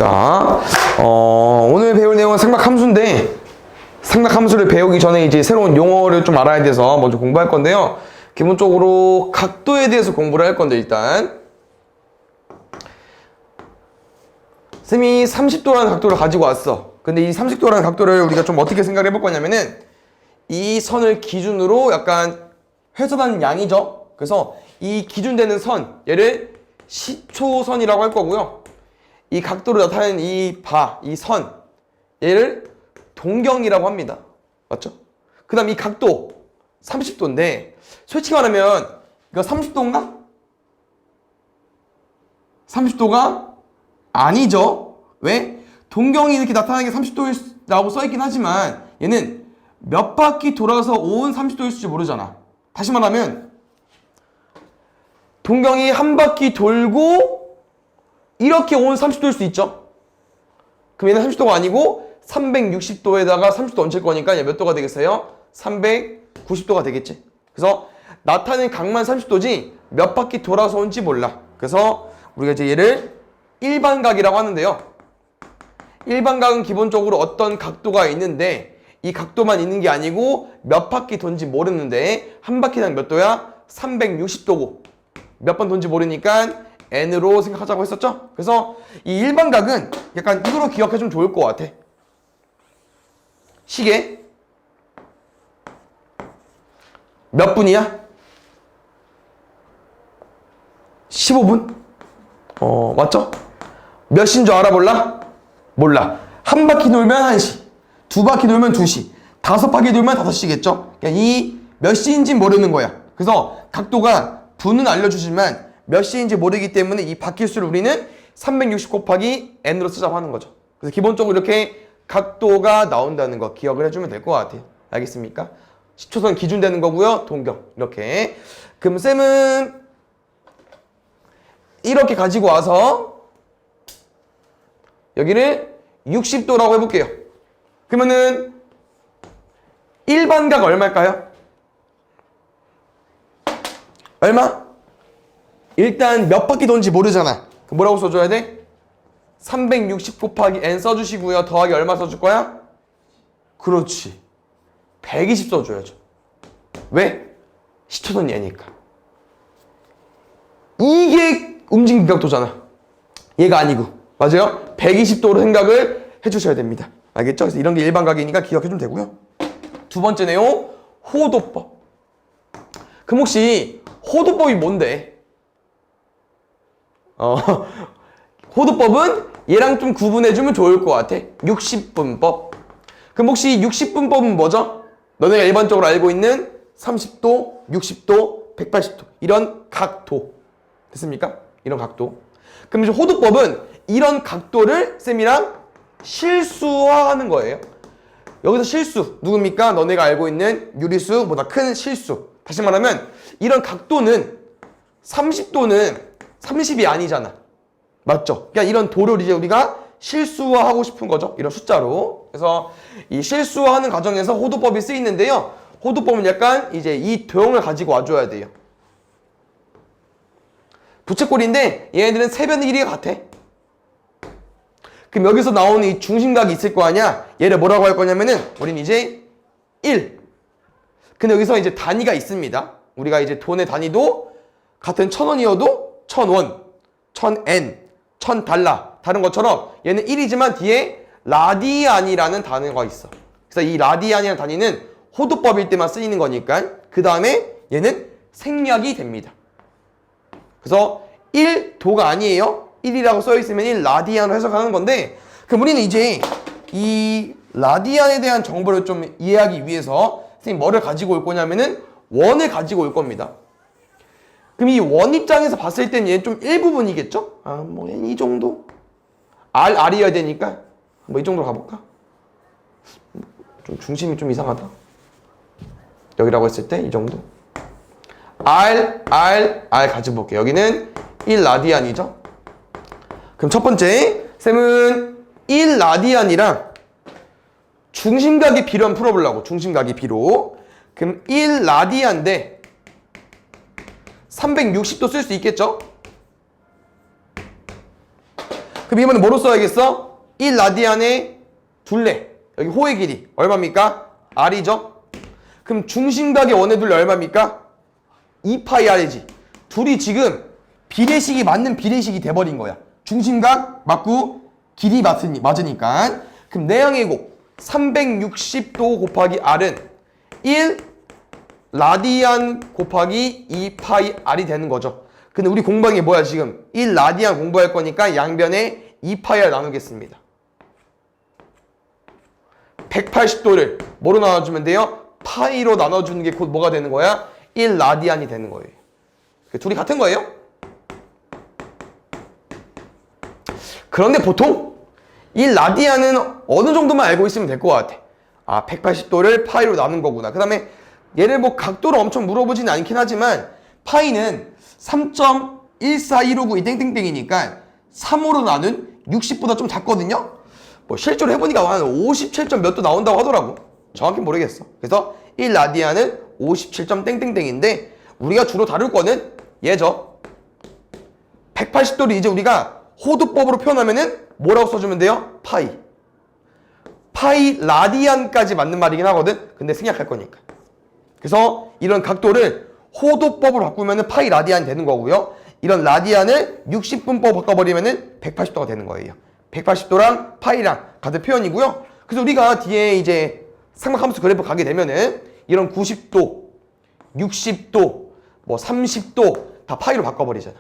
자, 오늘 배울 내용은 삼각함수인데 삼각함수를 배우기 전에 이제 새로운 용어를 좀 알아야 돼서 먼저 공부할 건데요. 기본적으로 각도에 대해서 공부를 할 건데 일단 쌤이 30도라는 각도를 가지고 왔어. 근데 이 30도라는 각도를 우리가 좀 어떻게 생각해 볼 거냐면은 이 선을 기준으로 약간 회전하는 양이죠. 그래서 이 기준되는 선, 얘를 시초선이라고 할 거고요. 이 각도를 나타내는 이 선, 얘를 동경이라고 합니다. 맞죠? 그 다음 이 각도 30도인데 솔직히 말하면 이거 30도인가? 30도가 아니죠. 왜? 동경이 이렇게 나타나는 게 30도라고 써있긴 하지만 얘는 몇 바퀴 돌아서 온 30도일지 모르잖아. 다시 말하면 동경이 한 바퀴 돌고 이렇게 온 30도일 수 있죠. 그럼 얘는 30도가 아니고 360도에다가 30도 얹힐 거니까 얘 몇 도가 되겠어요? 390도가 되겠지. 그래서 나타낸 각만 30도지 몇 바퀴 돌아서 온지 몰라. 그래서 우리가 이제 얘를 일반각이라고 하는데요. 일반각은 기본적으로 어떤 각도가 있는데 이 각도만 있는 게 아니고 몇 바퀴 돈지 모르는데 한 바퀴당 몇 도야? 360도고 몇 번 돈지 모르니까 n으로 생각하자고 했었죠? 그래서 이 일반각은 약간 이거로 기억해주면 좋을 것 같아. 시계 몇 분이야? 15분? 맞죠? 몇 시인 줄 알아볼라? 몰라. 한 바퀴 돌면 1시, 두 바퀴 돌면 2시, 다섯 바퀴 돌면 5시겠죠? 그러니까 이 몇 시인지 모르는 거야. 그래서 각도가 분은 알려주지만 몇 시인지 모르기 때문에 이 바퀴수를 우리는 360 곱하기 n으로 쓰자고 하는 거죠. 그래서 기본적으로 이렇게 각도가 나온다는 거 기억을 해주면 될 것 같아요. 알겠습니까? 시초선 기준되는 거고요. 동경 이렇게. 그럼 쌤은 이렇게 가지고 와서 여기를 60도라고 해볼게요. 그러면은 일반각 얼마일까요? 얼마? 일단 몇 바퀴 도는지 모르잖아. 그럼 뭐라고 써줘야 돼? 360 곱하기 n 써주시고요. 더하기 얼마 써줄 거야? 그렇지. 120 써줘야죠. 왜? 시초선 얘니까. 이게 움직임 각도잖아. 얘가 아니고. 맞아요? 120도로 생각을 해주셔야 됩니다. 알겠죠? 그래서 이런 게 일반각이니까 기억해주면 되고요. 두 번째 내용, 호도법. 그럼 혹시 호도법이 뭔데? 호도법은 얘랑 좀 구분해주면 좋을 것 같아. 60분법. 그럼 혹시 60분법은 뭐죠? 너네가 일반적으로 알고 있는 30도, 60도, 180도 이런 각도. 됐습니까? 이런 각도. 그럼 이제 호도법은 이런 각도를 쌤이랑 실수화하는 거예요. 여기서 실수 누굽니까? 너네가 알고 있는 유리수보다 큰 실수. 다시 말하면 이런 각도는 30도는 30이 아니잖아. 맞죠? 그러니까 이런 도를 이제 우리가 실수화하고 싶은 거죠. 이런 숫자로. 그래서 이 실수화하는 과정에서 호도법이 쓰이는데요. 호도법은 약간 이제 이 도형을 가지고 와줘야 돼요. 부채꼴인데 얘네들은 세변의 길이가 같아. 그럼 여기서 나오는 이 중심각이 있을 거 아니야? 얘를 뭐라고 할 거냐면은 우린 이제 1. 근데 여기서 이제 단위가 있습니다. 우리가 이제 돈의 단위도 같은 1,000원이어도 1,000원, 1,000엔, 1,000달러 다른 것처럼 얘는 1이지만 뒤에 라디안이라는 단어가 있어. 그래서 이 라디안이라는 단위는 호도법일 때만 쓰이는 거니까 그 다음에 얘는 생략이 됩니다. 그래서 1도가 아니에요. 1이라고 써있으면 1라디안으로 해석하는 건데 그럼 우리는 이제 이 라디안에 대한 정보를 좀 이해하기 위해서 선생님 뭐를 가지고 올 거냐면은 원을 가지고 올 겁니다. 그럼 이 원 입장에서 봤을 땐 얘는 좀 일부분이겠죠? 뭐 이 정도? R이어야 되니까 뭐 이 정도로 가볼까? 좀 중심이 좀 이상하다. 여기라고 했을 때 이 정도. R 가지고 볼게요. 여기는 1라디안이죠. 그럼 첫 번째 쌤은 1라디안이랑 중심각의 비로 한번 풀어보려고. 중심각의 비로. 그럼 1라디안 대 360도 쓸 수 있겠죠? 그럼 이번에 뭐로 써야겠어? 1라디안의 둘레. 여기 호의 길이 얼마입니까? R이죠? 그럼 중심각의 원의 둘레 얼마입니까? 2파이 R이지. 둘이 지금 비례식이 맞는 비례식이 돼버린 거야. 중심각 맞고 길이 맞으니까. 그럼 내향의 곱 360도 곱하기 R은 1 라디안 곱하기 2파이 R이 되는 거죠. 근데 우리 공부한 게 뭐야 지금? 1 라디안 공부할 거니까 양변에 2파이 R 나누겠습니다. 180도를 뭐로 나눠주면 돼요? 파이로 나눠주는 게 곧 뭐가 되는 거야? 1 라디안이 되는 거예요. 둘이 같은 거예요? 그런데 보통 1 라디안은 어느 정도만 알고 있으면 될 것 같아. 아, 180도를 파이로 나눈 거구나. 그 다음에 얘를 뭐 각도를 엄청 물어보지는 않긴 하지만 파이는 3.14159 이 땡땡땡이니까 3으로 나눈 60보다 좀 작거든요. 뭐 실제로 해보니까 한 57점 몇 도 나온다고 하더라고. 정확히 모르겠어. 그래서 1 라디안은 57점 땡땡땡인데 우리가 주로 다룰 거는 얘죠. 180도를 이제 우리가 호도법으로 표현하면은 뭐라고 써주면 돼요? 파이. 파이 라디안까지 맞는 말이긴 하거든. 근데 생략할 거니까. 그래서 이런 각도를 호도법으로 바꾸면은 파이 라디안이 되는 거고요. 이런 라디안을 60분법 바꿔버리면은 180도가 되는 거예요. 180도랑 파이랑 같은 표현이고요. 그래서 우리가 뒤에 이제 삼각함수 그래프 가게 되면은 이런 90도, 60도, 뭐 30도 다 파이로 바꿔버리잖아.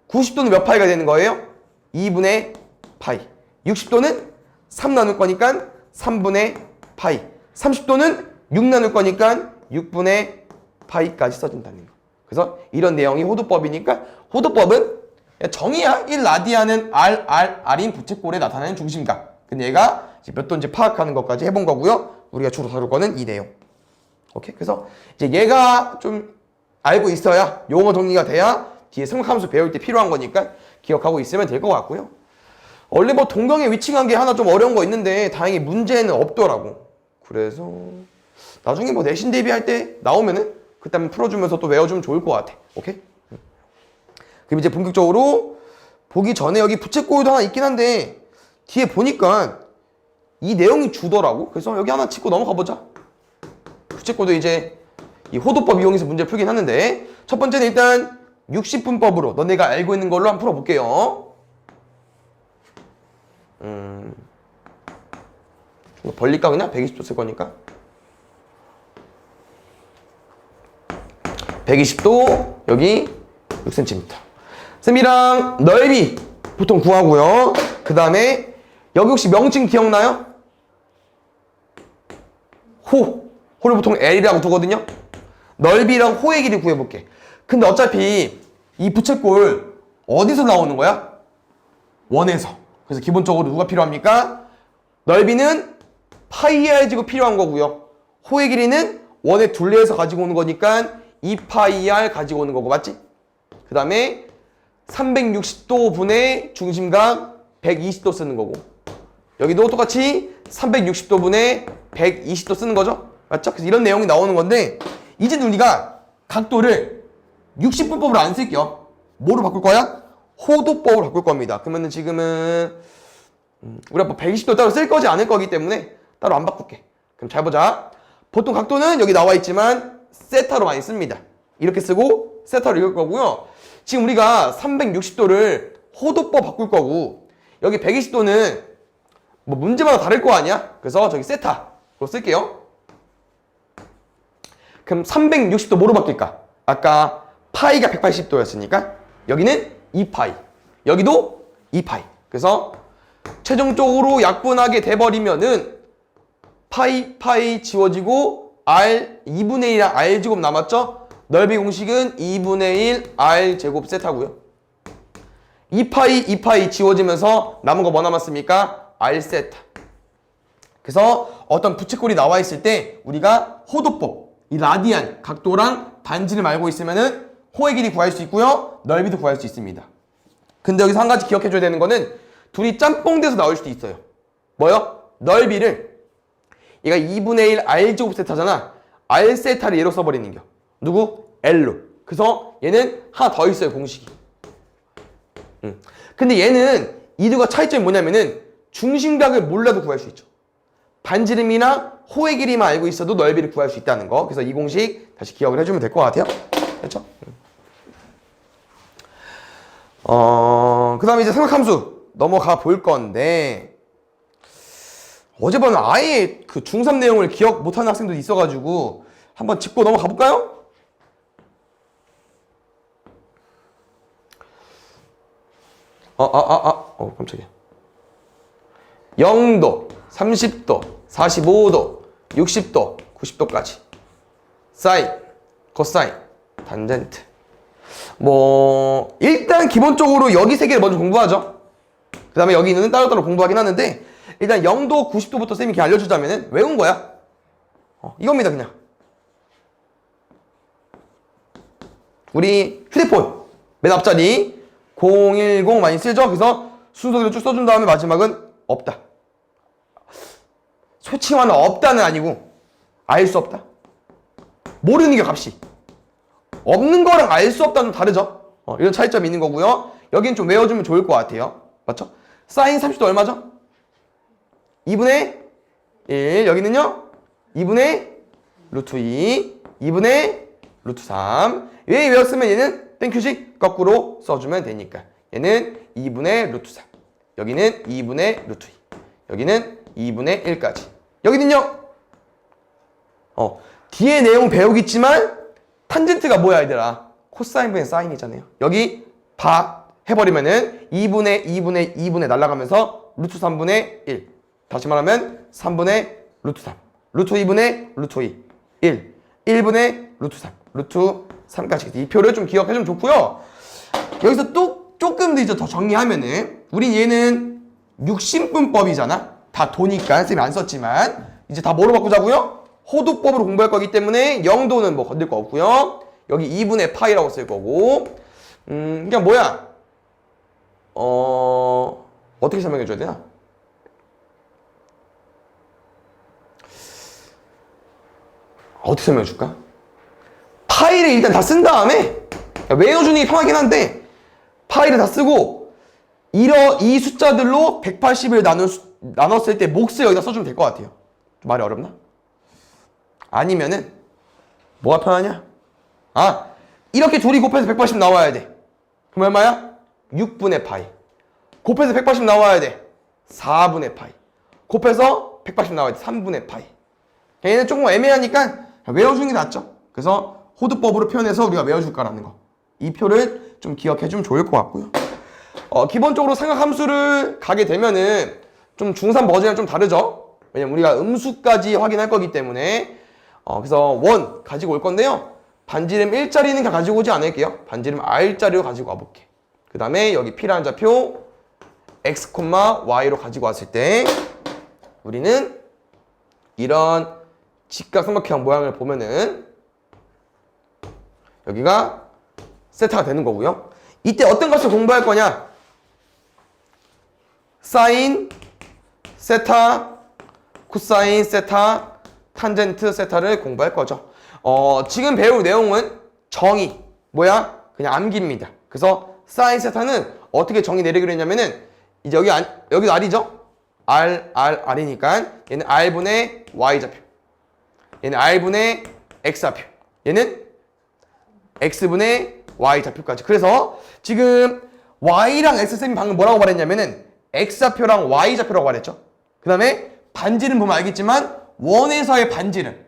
90도는 몇 파이가 되는 거예요? 2분의 파이. 60도는 3 나눌 거니까 3분의 파이. 30도는 6 나눌 거니까 6분의 파이까지 써준다는 거. 그래서 이런 내용이 호도법이니까 호도법은 정의야. 1 라디안은 R인 부채꼴에 나타나는 중심각. 근데 얘가 몇 도인지 파악하는 것까지 해본 거고요. 우리가 주로 다룰 거는 이 내용. 오케이? 그래서 이제 얘가 좀 알고 있어야 용어 정리가 돼야 뒤에 삼각함수 배울 때 필요한 거니까 기억하고 있으면 될 것 같고요. 원래 뭐 동경에 위치한 게 하나 좀 어려운 거 있는데 다행히 문제는 없더라고. 그래서 나중에 뭐 내신 대비할 때 나오면은 그때 한번 풀어주면서 또 외워주면 좋을 것 같아. 오케이? 그럼 이제 본격적으로 보기 전에 여기 부채꼴도 하나 있긴 한데 뒤에 보니까 이 내용이 주더라고. 그래서 여기 하나 짚고 넘어가 보자. 부채꼴도 이제 이 호도법 이용해서 문제를 풀긴 하는데 첫 번째는 일단 60분법으로 너네가 알고 있는 걸로 한번 풀어볼게요. 이거 벌릴까 그냥? 120도 쓸 거니까. 120도 여기 6cm. 쌤이랑 넓이 보통 구하고요. 그 다음에 여기 혹시 명칭 기억나요? 호를 보통 L이라고 두거든요. 넓이랑 호의 길이 구해볼게. 근데 어차피 이 부채꼴 어디서 나오는 거야? 원에서. 그래서 기본적으로 누가 필요합니까? 넓이는 파이 R 제곱 필요한 거고요. 호의 길이는 원의 둘레에서 가지고 오는 거니까 2파이 R 가지고 오는 거고, 맞지? 그 다음에 360도 분의 중심각 120도 쓰는 거고, 여기도 똑같이 360도 분의 120도 쓰는 거죠? 맞죠? 그래서 이런 내용이 나오는 건데 이제 우리가 각도를 60분법으로 안 쓸게요. 뭐로 바꿀 거야? 호도법으로 바꿀 겁니다. 그러면은 지금은 우리가 뭐 120도 따로 쓸 거지 않을 거기 때문에 따로 안 바꿀게. 그럼 잘 보자. 보통 각도는 여기 나와 있지만 세타로 많이 씁니다. 이렇게 쓰고 세타로 읽을 거고요. 지금 우리가 360도를 호도법 바꿀 거고 여기 120도는 뭐 문제마다 다를 거 아니야? 그래서 저기 세타로 쓸게요. 그럼 360도 뭐로 바뀔까? 아까 파이가 180도였으니까 여기는 2파이, 여기도 2파이. 그래서 최종적으로 약분하게 돼버리면은 파이 지워지고 R 2분의 1이랑 R 제곱 남았죠? 넓이 공식은 2분의 1 R 제곱 세타고요. 2파이 지워지면서 남은 거 뭐 남았습니까? R 세타. 그래서 어떤 부채꼴이 나와 있을 때 우리가 호도법, 이 라디안 각도랑 반지름 알고 있으면은 호의 길이 구할 수 있고요. 넓이도 구할 수 있습니다. 근데 여기서 한 가지 기억해줘야 되는 거는 둘이 짬뽕돼서 나올 수도 있어요. 뭐요? 넓이를 얘가 2분의 1 R제곱 세타잖아. R 세타를 얘로 써버리는 겨. 누구? L로. 그래서 얘는 하나 더 있어요, 공식이. 근데 얘는 이 두가 차이점이 뭐냐면은 중심각을 몰라도 구할 수 있죠. 반지름이나 호의 길이만 알고 있어도 넓이를 구할 수 있다는 거. 그래서 이 공식 다시 기억을 해주면 될 것 같아요. 됐죠? 그 다음에 이제 삼각함수 넘어가 볼 건데, 어젯밤에 아예 그 중3 내용을 기억 못하는 학생들도 있어가지고 한번 짚고 넘어가 볼까요? 깜짝이야. 0도, 30도, 45도, 60도, 90도까지. 사인, 코사인, 탄젠트. 일단 기본적으로 여기 세 개를 먼저 공부하죠. 그 다음에 여기 있는 따로따로 공부하긴 하는데, 일단 0도, 90도부터 쌤이 그냥 알려주자면은 외운 거야. 이겁니다, 그냥. 우리 휴대폰 맨 앞자리 010 많이 쓰죠? 그래서 순서대로 쭉 써준 다음에 마지막은 없다. 솔직히 말하면 없다는 아니고 알 수 없다. 모르는 게 값이. 없는 거랑 알 수 없다는 다르죠? 이런 차이점이 있는 거고요. 여긴 좀 외워주면 좋을 것 같아요. 맞죠? 사인 30도 얼마죠? 2분의 1. 여기는요? 2분의 루트 2. 2분의 루트 3. 왜 외웠으면 얘는 땡큐식 거꾸로 써주면 되니까. 얘는 2분의 루트 3. 여기는 2분의 루트 2. 여기는 2분의 1까지. 여기는요? 뒤에 내용 배우겠지만 탄젠트가 뭐야 얘들아? 코사인 분의 사인이잖아요. 여기 해버리면은 2분의 날아가면서 루트 3분의 1. 다시 말하면 3분의 루트 3. 루트 2분의 루트 2. 1. 1분의 루트 3. 루트 3까지. 이 표를 좀 기억해주면 좋고요. 여기서 또 조금 더 이제 더 정리하면은 우린 얘는 육신분법이잖아. 다 도니까 쌤이 안 썼지만 이제 다 뭐로 바꾸자고요? 호두법으로 공부할 거기 때문에 0도는 뭐 건들 거 없고요. 여기 2분의 파이라고 쓸 거고 그냥 뭐야? 어떻게 설명해 줘야 되나? 어떻게 설명해 줄까? 파이를 일단 다 쓴 다음에 외워주는 게 편하긴 한데 파이를 다 쓰고 이 숫자들로 180을 나눴을 때 몫을 여기다 써주면 될 것 같아요. 좀 말이 어렵나? 아니면은 뭐가 편하냐? 이렇게 둘이 곱해서 180 나와야 돼. 그럼 얼마야? 6분의 파이. 곱해서 180 나와야 돼. 4분의 파이. 곱해서 180 나와야 돼. 3분의 파이. 얘는 조금 애매하니까 외워주는 게 낫죠. 그래서 호두법으로 표현해서 우리가 외워줄 거라는 거. 이 표를 좀 기억해주면 좋을 것 같고요. 기본적으로 삼각함수를 가게 되면은 좀 중3 버전이랑 좀 다르죠. 왜냐면 우리가 음수까지 확인할 거기 때문에 그래서 원 가지고 올 건데요. 반지름 1짜리는 그냥 가지고 오지 않을게요. 반지름 R짜리로 가지고 와볼게. 그 다음에 여기 P라는 좌표 X, Y로 가지고 왔을 때 우리는 이런 직각삼각형 모양을 보면은 여기가 세타가 되는 거고요. 이때 어떤 값을 공부할 거냐? 사인, 세타, 코사인, 세타, 탄젠트, 세타를 공부할 거죠. 지금 배울 내용은 정의, 뭐야? 그냥 암기입니다. 그래서 사인, 세타는 어떻게 정의 내리기로 했냐면은 이제 여기도 R이죠? R이니까 얘는 R분의 Y좌표. 얘는 R분의 X좌표. 얘는 X분의 Y좌표까지. 그래서 지금 Y랑 X쌤이 방금 뭐라고 말했냐면은 X좌표랑 Y좌표라고 말했죠. 그 다음에 반지름 보면 알겠지만 원에서의 반지름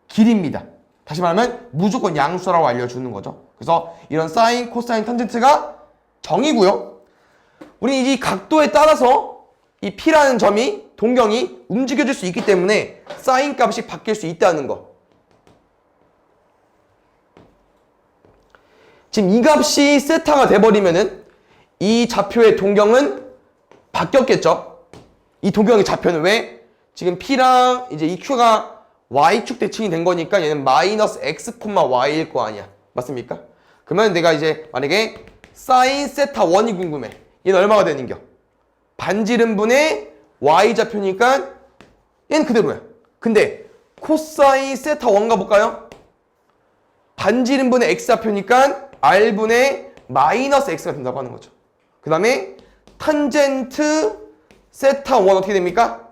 길이입니다. 다시 말하면 무조건 양수라고 알려주는 거죠. 그래서 이런 사인, 코사인, 탄젠트가 정이고요. 우리 이 각도에 따라서 이 P라는 점이 동경이 움직여질 수 있기 때문에 사인 값이 바뀔 수 있다는 거. 지금 이 값이 세타가 돼버리면은 이 좌표의 동경은 바뀌었겠죠. 이 동경의 좌표는 왜? 지금 P랑 이제 이 Q가 Y축 대칭이 된 거니까 얘는 마이너스 X, Y일 거 아니야. 맞습니까? 그러면 내가 이제 만약에 사인 세타 1이 궁금해. 얘는 얼마가 되는겨? 반지름분의 Y좌표니까 얘는 그대로야. 근데 코사인 세타 1 가볼까요? 반지름분의 X좌표니까 R분의 마이너스 X가 된다고 하는 거죠. 그 다음에 탄젠트 세타 1 어떻게 됩니까?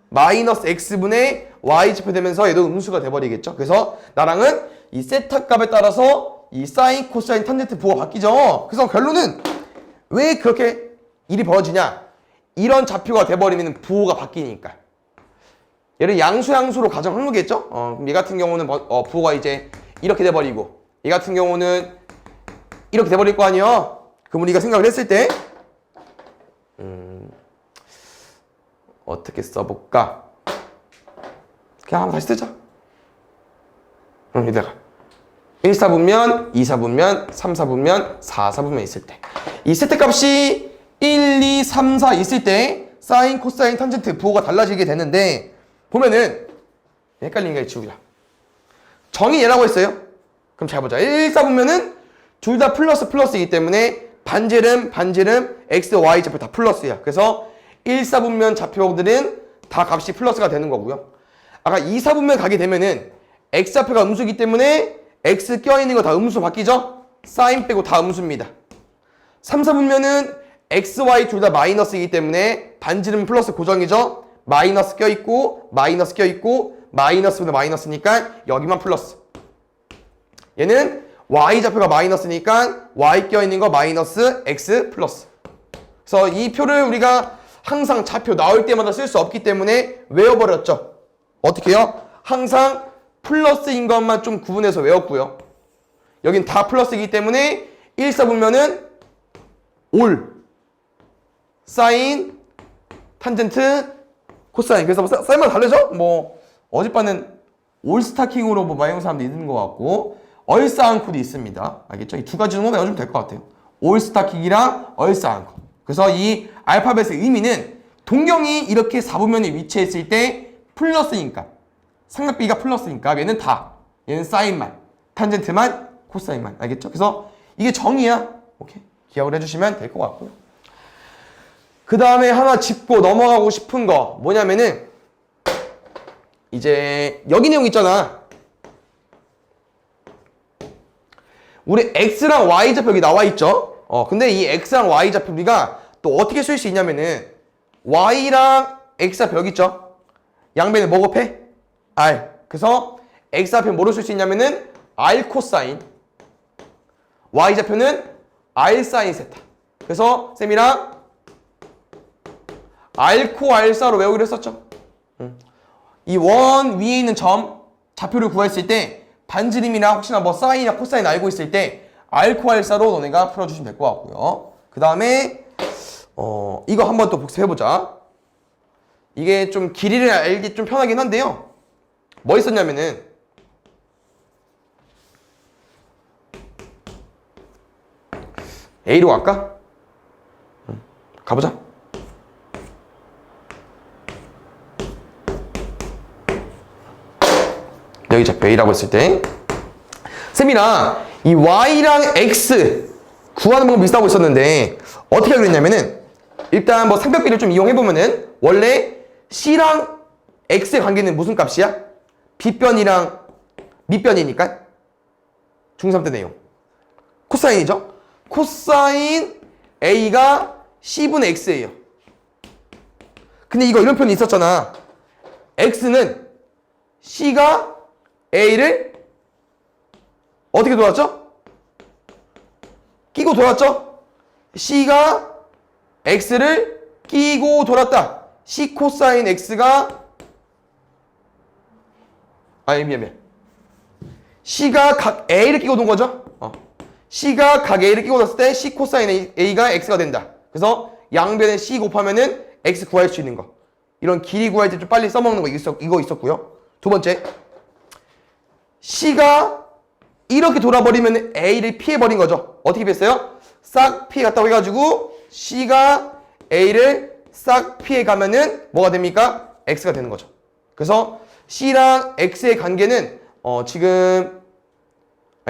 마이너스 x분의 y좌표 되면서 얘도 음수가 돼버리겠죠. 그래서 나랑은 이 세타 값에 따라서 이 사인, 코사인, 탄젠트 부호가 바뀌죠. 그래서 결론은 왜 그렇게 일이 벌어지냐? 이런 좌표가 돼버리면 부호가 바뀌니까. 얘를 양수로 가정한 거겠죠? 그럼 얘 같은 경우는 부호가 이제 이렇게 돼버리고 얘 같은 경우는 이렇게 돼버릴 거 아니에요? 그럼 우리가 생각을 했을 때 어떻게 써볼까? 그냥 한번 다시 쓰자. 이따가 1사분면, 2사분면, 3사분면, 4사분면 있을 때 이 세트값이 1, 2, 3, 4 있을 때 사인, 코사인, 탄젠트 부호가 달라지게 되는데 보면은 헷갈리니까 지우자. 정의 얘라고 했어요. 그럼 잘 보자. 1, 4분면은 둘 다 플러스이기 때문에 반지름, x, y 좌표 다 플러스야. 그래서 1, 4분면 좌표들은 다 값이 플러스가 되는 거고요. 아까 2, 4분면 가게 되면은 x 좌표가 음수이기 때문에 x 껴있는 거 다 음수 바뀌죠? 사인 빼고 다 음수입니다. 3, 4분면은 x, y 둘 다 마이너스이기 때문에 반지름 플러스 고정이죠? 마이너스 껴있고 마이너스보다 마이너스니까 여기만 플러스. 얘는 y 좌표가 마이너스니까 y 껴있는 거 마이너스 x 플러스. 그래서 이 표를 우리가 항상 좌표 나올 때마다 쓸 수 없기 때문에 외워버렸죠. 어떻게 해요? 항상 플러스인 것만 좀 구분해서 외웠고요. 여긴 다 플러스이기 때문에 1, 4분면은 올, 사인, 탄젠트, 코사인. 그래서 사인마다 다르죠? 뭐 어젯밤은 올스타킹으로 뭐 많이 온 사람도 있는 것 같고 얼싸안코도 있습니다. 알겠죠? 이 두 가지 정도 외워주면 될 것 같아요. 올스타킹이랑 얼싸안코. 그래서 이 알파벳의 의미는 동경이 이렇게 4분면에 위치했을 때 플러스니까 삼각비가 플러스니까 얘는 다. 얘는 사인만, 탄젠트만, 코사인만. 알겠죠? 그래서 이게 정의야. 오케이. 기억을 해주시면 될 것 같고요. 그 다음에 하나 짚고 넘어가고 싶은 거 뭐냐면은 이제 여기 내용 있잖아. 우리 x랑 y 좌표 여기 나와 있죠? 근데 이 x랑 y 좌표 우리가 또 어떻게 쓸 수 있냐면은 y랑 x 좌표 여기 있죠? 양변에 뭐 곱해? r. 그래서 x 좌표 뭐로 쓸 수 있냐면은 r 코사인, y 좌표는 r 사인 세타. 그래서 쌤이랑 r코 r사로 외우기로 했었죠. 이 원 위에 있는 점 좌표를 구했을 때 반지름이나 혹시나 뭐 사인이나 코사인 알고 있을 때 r코 r사로 너네가 풀어주시면 될 것 같고요. 그 다음에 이거 한번 또 복습해보자. 이게 좀 길이를 알기 좀 편하긴 한데요. 뭐 있었냐면은 A로 갈까? 가보자. 여기 좌표 A라고 했을 때 쌤이랑 이 Y랑 X 구하는 방법이 있다고 있었는데 어떻게 하기로 했냐면은 일단 뭐 삼각비를 좀 이용해보면은 원래 C랑 X의 관계는 무슨 값이야? B변이랑 밑변이니까 중3 때 내용 코사인이죠? 코사인 A가 C분의 X예요. 근데 이거 이런 표현이 있었잖아. X는 C가 A를 어떻게 돌았죠? 끼고 돌았죠? C가 X를 끼고 돌았다. C 코사인 X가 미안. C가 각 A를 끼고 돈 거죠? C가 각 A를 끼고 뒀을 때 C 코사인 A가 X가 된다. 그래서 양변에 C 곱하면은 X 구할 수 있는 거. 이런 길이 구할 때 좀 빨리 써먹는 거 이거 있었고요. 두 번째, C가 이렇게 돌아버리면 A를 피해버린 거죠. 어떻게 피했어요? 싹 피해갔다고 해가지고 C가 A를 싹 피해가면은 뭐가 됩니까? X가 되는 거죠. 그래서 C랑 X의 관계는 지금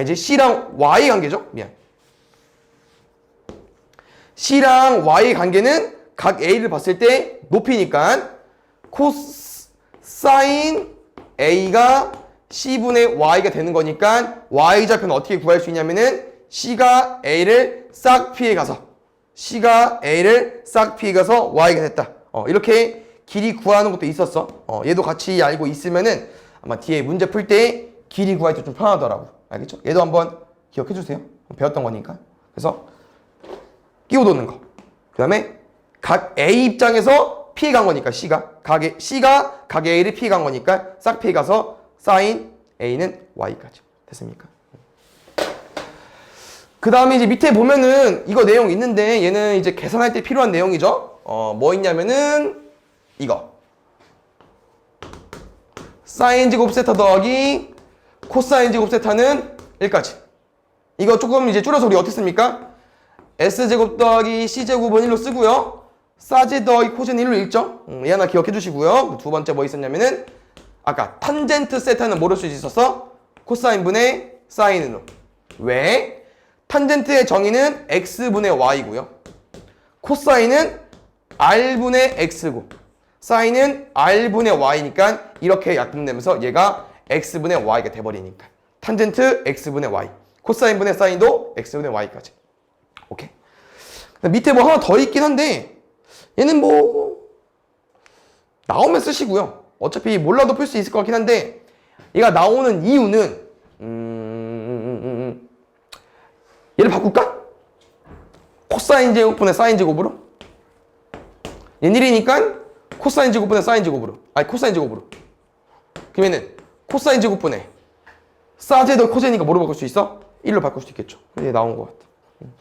이제 C랑 Y의 관계죠? 미안. C랑 Y의 관계는 각 A를 봤을 때 높이니까 코사인 A가 C분의 Y가 되는 거니까 Y 좌표는 어떻게 구할 수 있냐면은 C가 A를 싹 피해가서 C가 A를 싹 피해 가서 Y가 됐다. 이렇게 길이 구하는 것도 있었어. 얘도 같이 알고 있으면은 아마 뒤에 문제 풀 때 길이 구할 때 좀 편하더라고. 알겠죠? 얘도 한번 기억해 주세요. 배웠던 거니까. 그래서 끼워 놓는 거. 그 다음에 각 A 입장에서 피해 간 거니까 C가 각 A를 피해 간 거니까 싹 피해 가서 사인 A는 Y까지. 됐습니까? 그 다음에 이제 밑에 보면은 이거 내용 있는데 얘는 이제 계산할 때 필요한 내용이죠. 뭐 있냐면은 이거 사인 제곱 세타 더하기 코사인 제곱 세타는 1까지. 이거 조금 이제 줄여서 우리 어떻게 씁니까? S제곱 더하기 C제곱은 1로 쓰고요. 사제 더하기 코제는 1로 읽죠. 얘 하나 기억해 주시고요. 두 번째 뭐 있었냐면은 아까 탄젠트 세타는 뭐로 쓸 수 있었어? 코사인분의 사인으로. 왜? 탄젠트의 정의는 x분의 y고요. 코사인은 r분의 x고 사인은 r분의 y니까 이렇게 약분되면서 얘가 x분의 y가 돼버리니까 탄젠트 x분의 y, 코사인분의 사인도 x분의 y까지. 오케이. 밑에 뭐 하나 더 있긴 한데 얘는 뭐 나오면 쓰시고요. 어차피 몰라도 풀 수 있을 것 같긴 한데 얘가 나오는 이유는 얘를 바꿀까? 코사인 제곱분의 사인 제곱으로? 얘는 1이니까 코사인 제곱분의 사인 제곱으로. 아니 코사인 제곱으로. 그러면은 코사인 제곱분의 사제 더 코제니까 뭐로 바꿀 수 있어? 1로 바꿀 수 있겠죠. 얘 나온 것 같아.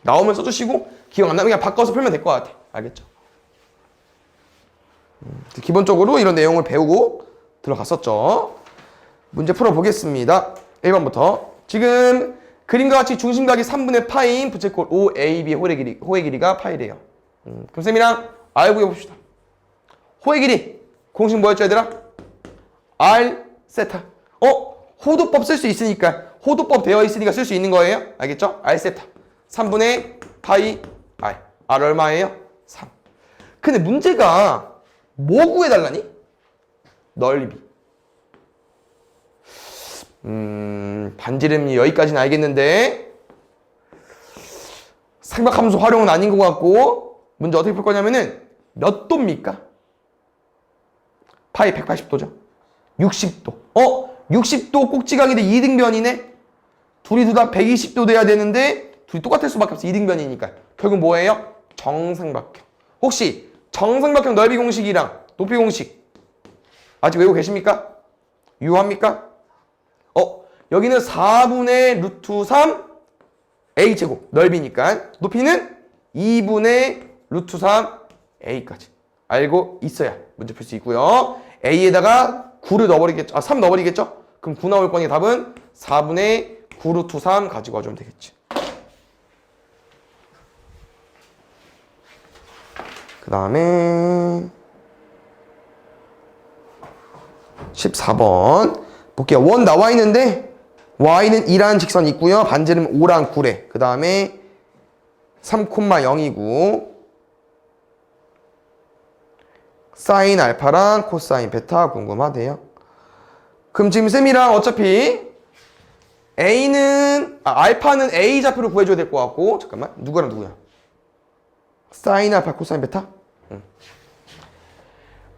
나오면 써주시고 기억 안 나면 그냥 바꿔서 풀면 될 것 같아. 알겠죠? 기본적으로 이런 내용을 배우고 들어갔었죠. 문제 풀어보겠습니다. 1번부터. 지금 그림과 같이 중심각이 3분의 파인 부채꼴 OAB의 호의 길이가 파이래요. 그럼 쌤이랑 R 구해봅시다. 호의 길이 공식 뭐였죠 얘들아? R 세타. 호도법 쓸 수 있으니까 호도법 되어 있으니까 쓸 수 있는 거예요. 알겠죠? R 세타 3분의 파이 R. R 얼마예요? 3. 근데 문제가 뭐 구해달라니? 넓이. 반지름이 여기까지는 알겠는데 삼각함수 활용은 아닌 것 같고 문제 어떻게 풀 거냐면은 몇 도입니까? 파이 180도죠. 60도. 60도 꼭지각인데 2등변이네? 둘이 둘 다 120도 돼야 되는데 둘이 똑같을 수밖에 없어. 2등변이니까. 결국 뭐예요? 정삼각형. 혹시 정삼각형 넓이 공식이랑 높이 공식 아직 외우고 계십니까? 유효합니까? 여기는 4분의 루트 3 a제곱 넓이니까 높이는 2분의 루트 3 a까지 알고 있어야 문제 풀 수 있고요. a에다가 9를 넣어버리겠죠. 3 넣어버리겠죠? 그럼 9 나올 거니 답은 4분의 9 루트 3 가지고 와주면 되겠지. 그 다음에 14번 볼게요. 원 나와 있는데 y는 2라는 직선이 있고요. 반지름 5랑 9래. 그 다음에 3,0이고 사인 알파랑 코사인 베타 궁금하대요. 그럼 지금 쌤이랑 어차피 알파는 A 좌표를 구해줘야 될 것 같고 잠깐만 누구랑 누구야? 사인 알파 코사인 베타?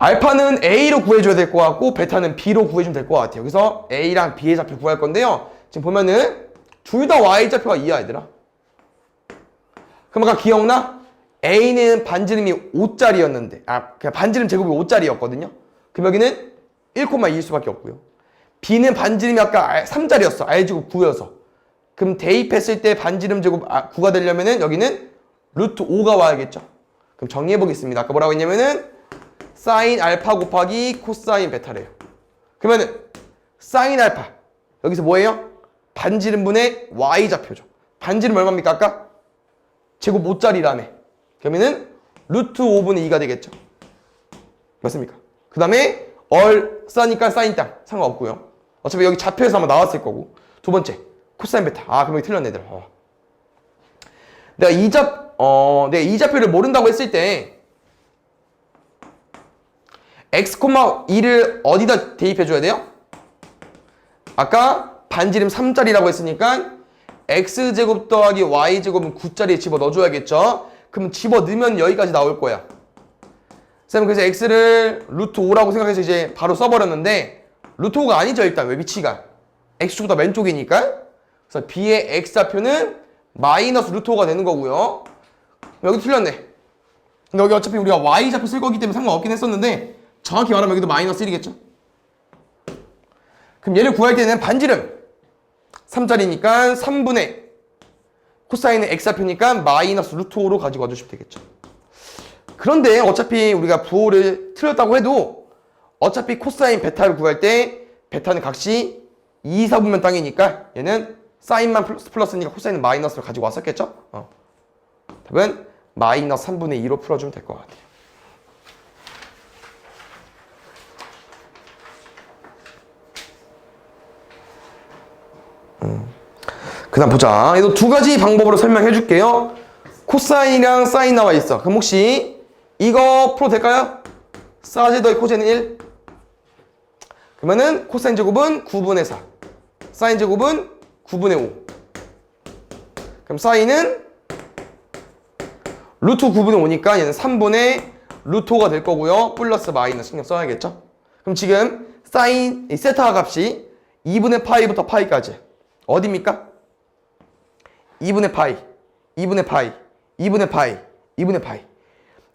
알파는 A로 구해줘야 될 것 같고 베타는 B로 구해주면 될 것 같아요. 그래서 A랑 B의 좌표 구할 건데요. 지금 보면은 둘 다 Y 좌표가 2야 얘들아. 그럼 아까 기억나? A는 반지름이 5짜리였는데 그냥 반지름 제곱이 5짜리였거든요. 그럼 여기는 1,2일 수밖에 없고요. B는 반지름이 아까 3짜리였어. R제곱 9여서. 그럼 대입했을 때 반지름 제곱 9가 되려면은 여기는 루트 5가 와야겠죠. 그럼 정리해 보겠습니다. 아까 뭐라고 했냐면은 사인 알파 곱하기 코사인 베타래요. 그러면은 사인 알파 여기서 뭐예요? 반지름분의 y 좌표죠. 반지름 얼마입니까 아까? 제곱 5짜리라며. 그러면은 루트 5분의 2가 되겠죠. 맞습니까? 그 다음에 싸니까 사인 땅 상관없고요. 어차피 여기 좌표에서 아마 나왔을 거고. 두 번째 코사인 베타. 그럼 여기 틀렸네 얘들아. 내가 이 좌표를 모른다고 했을 때 x, 2를 어디다 대입해줘야 돼요? 아까 반지름 3짜리라고 했으니까 x제곱 더하기 y제곱은 9짜리에 집어 넣어줘야겠죠. 그럼 집어넣으면 여기까지 나올 거야. 쌤 그래서 x를 루트 5라고 생각해서 이제 바로 써버렸는데 루트 5가 아니죠 일단. 왜 위치가? x축보다 왼쪽이니까. 그래서 b의 x좌표는 마이너스 루트 5가 되는 거고요. 여기 틀렸네. 여기 어차피 우리가 y좌표 쓸 거기 때문에 상관없긴 했었는데 정확히 말하면 여기도 마이너스 1이겠죠. 그럼 얘를 구할 때는 반지름 3짜리니까 3분의 코사인은 x좌표니까 마이너스 루트 5로 가지고 와주시면 되겠죠. 그런데 어차피 우리가 부호를 틀렸다고 해도 어차피 코사인 베타를 구할 때 베타는 각시 2, 4분면 땅이니까 얘는 사인만 플러스니까 코사인은 마이너스로 가지고 왔었겠죠? 답은 마이너스 3분의 2로 풀어주면 될 것 같아요. 그 다음 보자. 이거 두 가지 방법으로 설명해 줄게요. 코사인이랑 사인 나와 있어. 그럼 혹시 이거 풀어도 될까요? 사제 더하기 코제는 1. 그러면은 코사인 제곱은 9분의 4. 사인 제곱은 9분의 5. 그럼 사인은 루트 9분의 5니까 얘는 3분의 루트 5가 될 거고요. 플러스 마이너스 신경 써야겠죠? 그럼 지금 사인, 이 세타 값이 2분의 파이부터 파이까지. 어디입니까? 2분의 파이, 2분의 파이, 2분의 파이, 2분의 파이.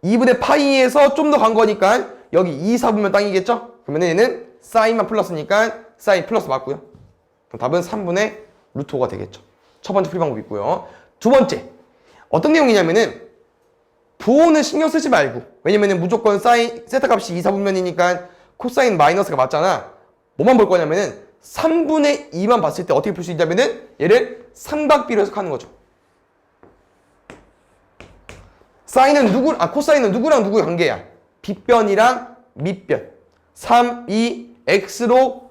2분의 파이에서 좀 더 간 거니까 여기 2, 4분면 땅이겠죠? 그러면 얘는 사인만 플러스니까 사인 플러스 맞고요. 그럼 답은 3분의 루트 5가 되겠죠. 첫 번째 풀이 방법이 있고요. 두 번째, 어떤 내용이냐면은 부호는 신경 쓰지 말고, 왜냐면은 무조건 사인, 세타 값이 2, 4분면이니까 코사인 마이너스가 맞잖아. 뭐만 볼 거냐면은 3분의 2만 봤을 때 어떻게 풀 수 있냐면은 얘를 삼각비로 해석하는 거죠. 사인은 코사인은 누구랑 누구의 관계야? 빗변이랑 밑변. 3, 2, x로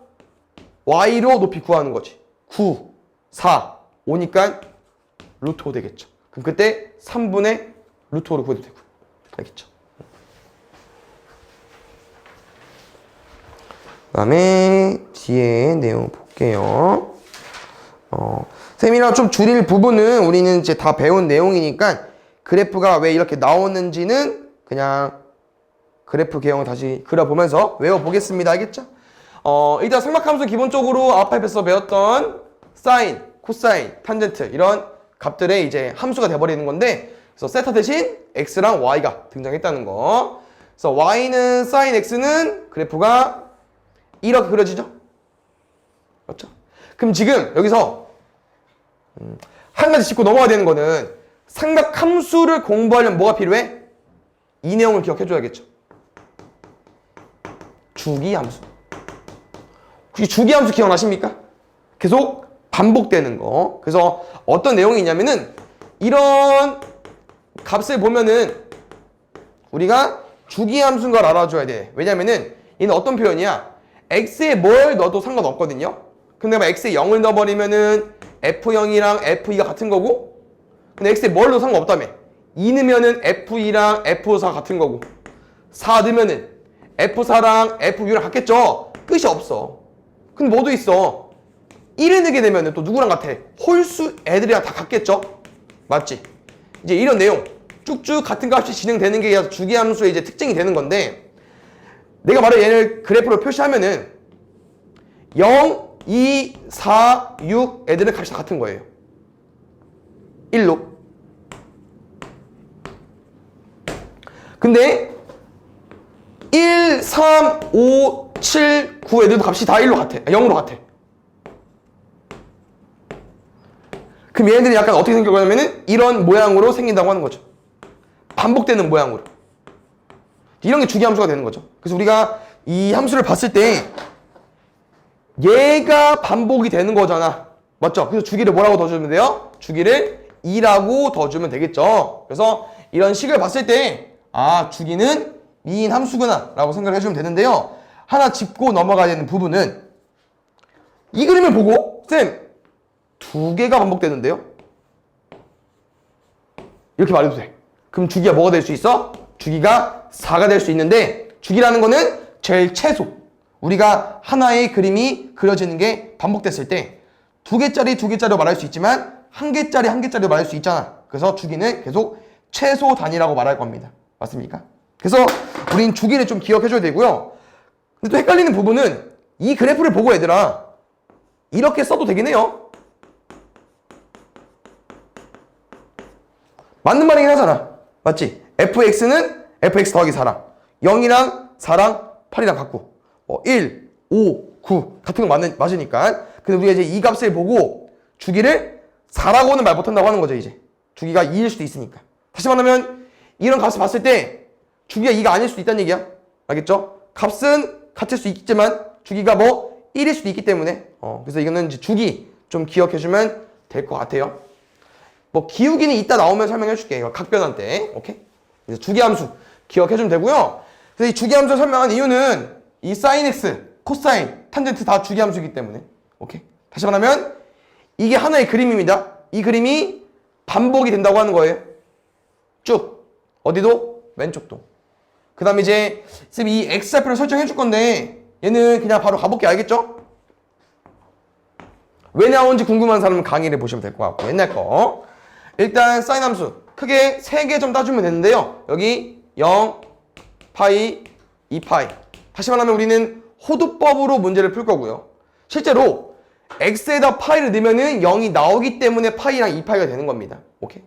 y로 높이 구하는 거지. 9, 4, 5니까 루트 5 되겠죠. 그럼 그때 3분의 루트 5로 구해도 되고. 알겠죠? 그 다음에 뒤에 내용 볼게요. 쌤이랑 좀 줄일 부분은 우리는 이제 다 배운 내용이니까 그래프가 왜 이렇게 나오는지는 그냥 그래프 개형을 다시 그려보면서 외워보겠습니다. 알겠죠? 일단 삼각함수 기본적으로 앞에서 배웠던 사인, 코사인, 탄젠트 이런 값들의 이제 함수가 돼버리는 건데 그래서 세타 대신 x랑 y가 등장했다는 거. 그래서 y는 사인 x는 그래프가 이렇게 그려지죠? 맞죠? 그럼 지금 여기서 한 가지 짚고 넘어가야 되는 거는 삼각함수를 공부하려면 뭐가 필요해? 이 내용을 기억해줘야겠죠. 주기함수. 혹시 주기함수 기억나십니까? 계속 반복되는 거. 그래서 어떤 내용이 있냐면은 이런 값을 보면은 우리가 주기함수인 걸 알아줘야 돼. 왜냐면은 얘는 어떤 표현이야? x에 뭘 넣어도 상관없거든요. 근데 막 x에 0을 넣어버리면은 f0이랑 f2가 같은 거고, 근데 x에 뭘 넣어도 상관없다며. 2 넣으면은 f2랑 f4가 같은 거고, 4 넣으면은 f4랑 f6랑 같겠죠? 끝이 없어. 근데 뭐도 있어. 1을 넣게 되면은 또 누구랑 같아? 홀수 애들이랑 다 같겠죠? 맞지? 이제 이런 내용 쭉쭉 같은 값이 진행되는 게 주기함수의 이제 특징이 되는 건데, 내가 바로 얘를 그래프로 표시하면은 0, 2, 4, 6 애들은 값이 다 같은 거예요. 1로. 근데 1, 3, 5, 7, 9 애들도 값이 다 1로 같아. 0으로 같아. 그럼 얘네들이 약간 어떻게 생길 거냐면은 이런 모양으로 생긴다고 하는 거죠. 반복되는 모양으로. 이런 게 주기함수가 되는 거죠. 그래서 우리가 이 함수를 봤을 때 얘가 반복이 되는 거잖아. 맞죠? 그래서 주기를 뭐라고 더 주면 돼요? 주기를 2라고 더 주면 되겠죠. 그래서 이런 식을 봤을 때 주기는 2인 함수구나 라고 생각을 해주면 되는데요. 하나 짚고 넘어가야 되는 부분은 이 그림을 보고 쌤, 2개가 반복되는데요? 이렇게 말해도 돼. 그럼 주기가 뭐가 될 수 있어? 주기가 4가 될 수 있는데, 주기라는 거는 제일 최소. 우리가 하나의 그림이 그려지는 게 반복됐을 때 2개짜리 2개짜리로 말할 수 있지만 1개짜리 1개짜리로 말할 수 있잖아. 그래서 주기는 계속 최소 단위라고 말할 겁니다. 맞습니까? 그래서 우린 주기를 좀 기억해줘야 되고요. 근데 또 헷갈리는 부분은 이 그래프를 보고 얘들아 이렇게 써도 되긴 해요. 맞는 말이긴 하잖아. 맞지? fx는 fx 더하기 4랑 0이랑 4랑 8이랑 같고 1, 5, 9 같은 거 맞으니까. 근데 우리가 이제 이 값을 보고 주기를 4라고는 말 못한다고 하는 거죠. 이제 주기가 2일 수도 있으니까. 다시 말하면 이런 값을 봤을 때 주기가 2가 아닐 수도 있다는 얘기야. 알겠죠? 값은 같을 수 있지만 주기가 뭐 1일 수도 있기 때문에 그래서 이거는 이제 주기 좀 기억해주면 될 것 같아요. 뭐 기울기는 이따 나오면 설명해줄게. 이거 각변환 때. 오케이? 그래서 주기함수 기억해주면 되고요. 그래서 이 주기함수 설명한 이유는 이 사인 x, 코사인, 탄젠트 다 주기함수이기 때문에. 오케이? 다시 말하면 이게 하나의 그림입니다. 이 그림이 반복이 된다고 하는 거예요. 쭉. 어디도? 왼쪽도. 그 다음에 이제 쌤이 이 x좌표를 설정해 줄 건데 얘는 그냥 바로 가볼게. 알겠죠? 왜 나온지 궁금한 사람은 강의를 보시면 될 것 같고 옛날 거. 일단 사인 함수 크게 3개 좀 따주면 되는데요. 여기 0, 파이, 2파이. 다시 말하면 우리는 호두법으로 문제를 풀 거고요. 실제로 x에다 파이를 넣으면은 0이 나오기 때문에 파이랑 2파이가 되는 겁니다. 오케이?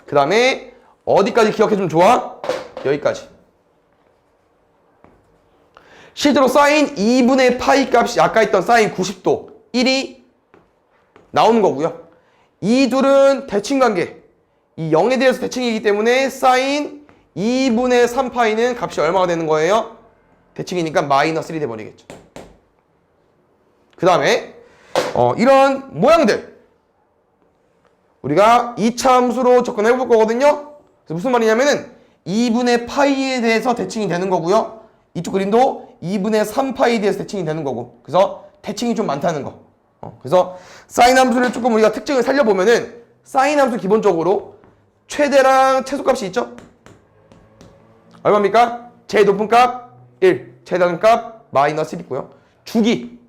그 다음에 어디까지 기억해주면 좋아? 여기까지. 실제로 사인 2분의 파이 값이 아까 있던 사인 90도 1이 나오는 거고요. 이 둘은 대칭관계. 이 0에 대해서 대칭이기 때문에 사인 2분의 3파이는 값이 얼마가 되는 거예요? 대칭이니까 마이너스 1이 돼버리겠죠. 그 다음에 이런 모양들 우리가 2차 함수로 접근해 볼 거거든요. 그래서 무슨 말이냐면은 2분의 파이에 대해서 대칭이 되는 거고요. 이쪽 그림도 2분의 3파이에 대해서 대칭이 되는 거고. 그래서 대칭이 좀 많다는 거. 그래서 사인 함수를 조금 우리가 특징을 살려보면은 사인 함수 기본적으로 최대랑 최소값이 있죠? 얼마입니까? 제일 높은 값 1, 제일 낮은 값 마이너스 1 있고요. 주기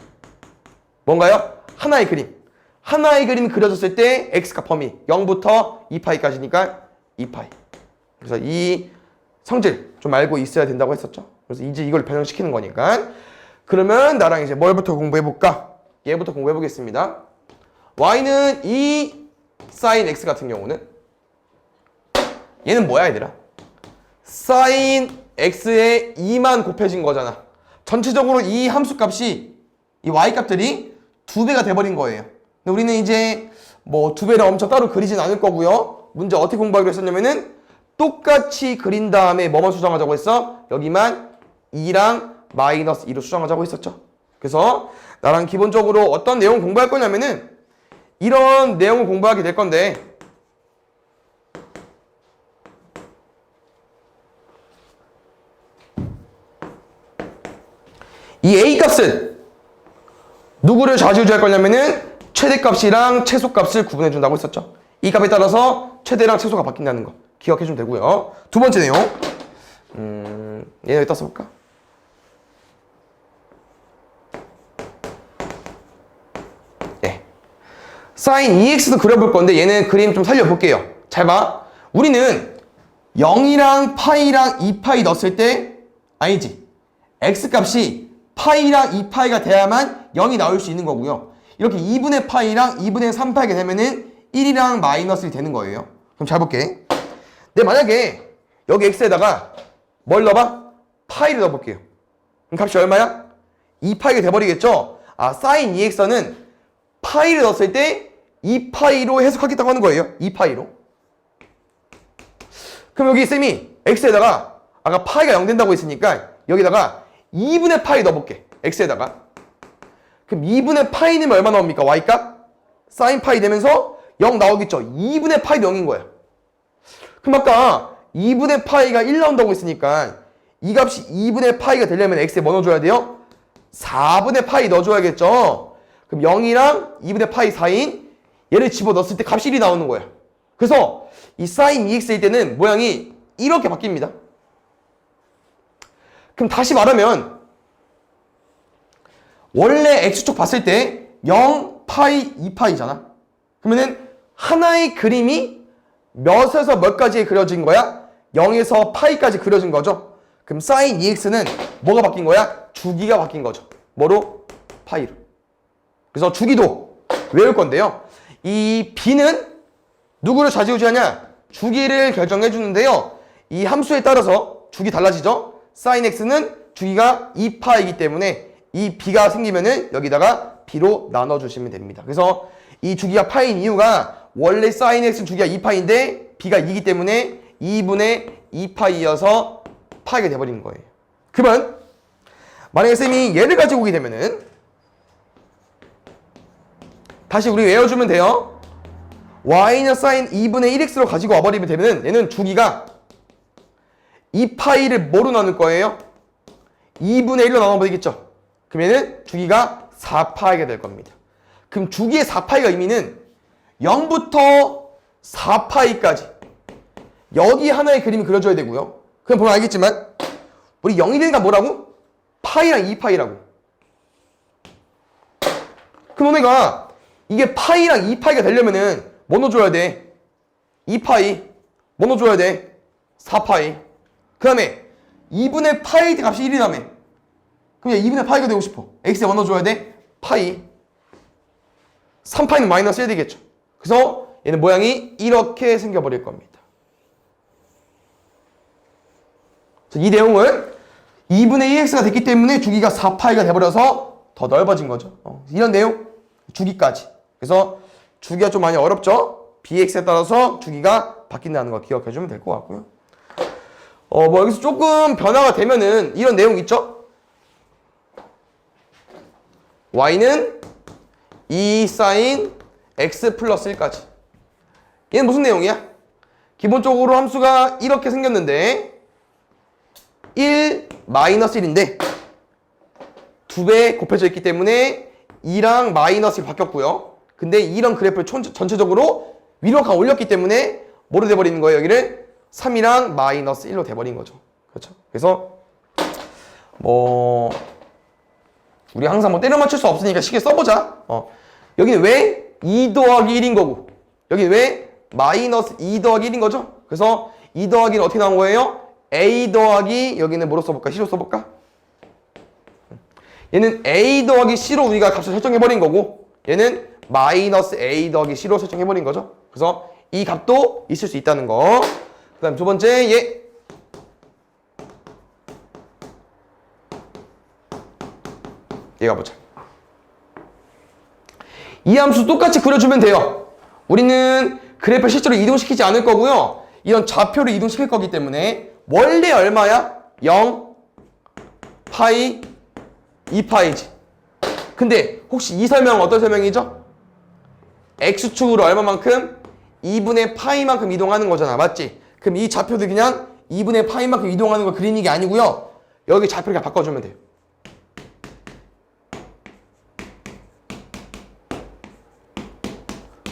뭔가요? 하나의 그림. 하나의 그림이 그려졌을 때 x값 범위 0부터 2파이까지니까 2파이. 그래서 이 성질 좀 알고 있어야 된다고 했었죠. 그래서 이제 이걸 변형시키는 거니까. 그러면 나랑 이제 뭘부터 공부해볼까? 얘부터 공부해보겠습니다. y는 2 sin x 같은 경우는 얘는 뭐야 얘들아? sin x에 2만 곱해진 거잖아. 전체적으로 이 함수값이 이 y값들이 2배가 돼버린 거예요. 근데 우리는 이제 뭐 2배를 엄청 따로 그리진 않을 거고요. 문제 어떻게 공부하기로 했었냐면은 똑같이 그린 다음에 뭐만 수정하자고 했어? 여기만 2랑 마이너스 2로 수정하자고 했었죠. 그래서 나랑 기본적으로 어떤 내용 공부할 거냐면은 이런 내용을 공부하게 될 건데 이 A값은 누구를 좌지우지할 거냐면은 최대값이랑 최소값을 구분해 준다고 했었죠. 이 값에 따라서 최대랑 최소가 바뀐다는 거 기억해 주면 되고요. 두 번째 내용 얘 여기다 써볼까? 네. sin 2x도 그려볼 건데 얘는 그림 좀 살려볼게요. 잘 봐. 우리는 0이랑 파이랑 2파이 넣었을 때 아니지. x값이 파이랑 2파이가 돼야만 0이 나올 수 있는 거고요. 이렇게 2분의 파이랑 2분의 3파이가 되면은 1이랑 마이너스 1이 되는 거예요. 그럼 잘 볼게. 근데 만약에 여기 x에다가 뭘 넣어봐? 파이를 넣어볼게요. 그럼 값이 얼마야? 2파이가 돼버리겠죠? 아, sin 2x는 파이를 넣었을 때 2파이로 해석하겠다고 하는 거예요. 2파이로. 그럼 여기 쌤이 x에다가 아까 파이가 0 된다고 했으니까 여기다가 2분의 파이 넣어볼게. x에다가. 그럼 2분의 파이 넣으면 얼마 나옵니까? y값? sin 파이 되면서 0 나오겠죠? 2분의 파이도 0인 거야. 그럼 아까 2분의 파이가 1 나온다고 했으니까 이 값이 2분의 파이가 되려면 x에 뭐 넣어줘야 돼요? 4분의 파이 넣어줘야겠죠? 그럼 0이랑 2분의 파이 사이인 얘를 집어넣었을 때 값이 1이 나오는 거야. 그래서 이 sin 2x일 때는 모양이 이렇게 바뀝니다. 그럼 다시 말하면 원래 x축 봤을 때 0, 파이, 2파이잖아. 그러면은 하나의 그림이 몇에서 몇까지 그려진 거야? 0에서 파이까지 그려진 거죠. 그럼 sin 2x는 뭐가 바뀐 거야? 주기가 바뀐 거죠. 뭐로? 파이로. 그래서 주기도 외울 건데요. 이 b는 누구를 좌지우지하냐? 주기를 결정해 주는데요. 이 함수에 따라서 주기 달라지죠. sin x는 주기가 2파이기 때문에 이 b가 생기면은 여기다가 b로 나눠주시면 됩니다. 그래서 이 주기가 파인 이유가 원래 sin x는 주기가 2파인데 b가 2이기 때문에 2분의 2파이여서 파이가 돼버리는 거예요. 그러면 만약에 쌤이 얘를 가지고 오게 되면은 다시 우리 외워주면 돼요. y는 sin 2분의 1x로 가지고 와버리면 되면은 얘는 주기가 2파이를 뭐로 나눌 거예요? 2분의 1로 나눠버리겠죠. 그러면은 주기가 4파이가 될 겁니다. 그럼 주기의 4파이가 의미는 0부터 4파이까지 여기 하나의 그림이 그려져야 되고요. 그럼 보면 알겠지만 우리 0이 되니까 뭐라고? 파이랑 2파이라고. 그럼 너네가 이게 파이랑 2파이가 되려면은 뭐 넣어줘야 돼? 2파이. 뭐 넣어줘야 돼? 4파이. 그 다음에 2분의 파이 값이 1이라며. 그럼 얘 2분의 파이가 되고 싶어. x에 뭐 넣어줘야 돼? 파이. 3파이는 마이너스 1 되겠죠. 그래서 얘는 모양이 이렇게 생겨버릴 겁니다. 이 내용은 2분의 2x가 됐기 때문에 주기가 4파이가 돼버려서 더 넓어진 거죠. 이런 내용, 주기까지. 그래서 주기가 좀 많이 어렵죠? bx에 따라서 주기가 바뀐다는 거 기억해주면 될 것 같고요. 뭐 여기서 조금 변화가 되면은 이런 내용 있죠? y는 2 sin x 플러스 1까지. 얘는 무슨 내용이야? 기본적으로 함수가 이렇게 생겼는데 1 마이너스 1인데 2배 곱해져 있기 때문에 2랑 마이너스 1 바뀌었고요. 근데 이런 그래프를 전체적으로 위로 가 올렸기 때문에 뭐로 돼버리는 거예요? 여기를 3이랑 마이너스 1로 돼버린 거죠. 그렇죠? 그래서 뭐 우리 항상 뭐 때려 맞출 수 없으니까 쉽게 써보자. 여기는 왜 2 더하기 1인 거고 여기는 왜 마이너스 2 더하기 1인 거죠? 그래서 2 더하기 1은 어떻게 나온 거예요? a 더하기 여기는 뭐로 써볼까? c로 써볼까? 얘는 a 더하기 c로 우리가 값을 설정해버린 거고 얘는 마이너스 a 더하기 c로 설정해버린 거죠. 그래서 이 값도 있을 수 있다는 거. 그 다음 두 번째 얘가 보자. 이 함수 똑같이 그려주면 돼요. 우리는 그래프를 실제로 이동시키지 않을 거고요. 이런 좌표를 이동시킬 거기 때문에 원래 얼마야? 0, 파이, 2파이지. 근데 혹시 이 설명은 어떤 설명이죠? x축으로 얼마만큼? 2분의 파이만큼 이동하는 거잖아. 맞지? 그럼 이 좌표도 그냥 2분의 파이만큼 이동하는 걸 그리는 게 아니고요. 여기 좌표를 그냥 바꿔주면 돼요.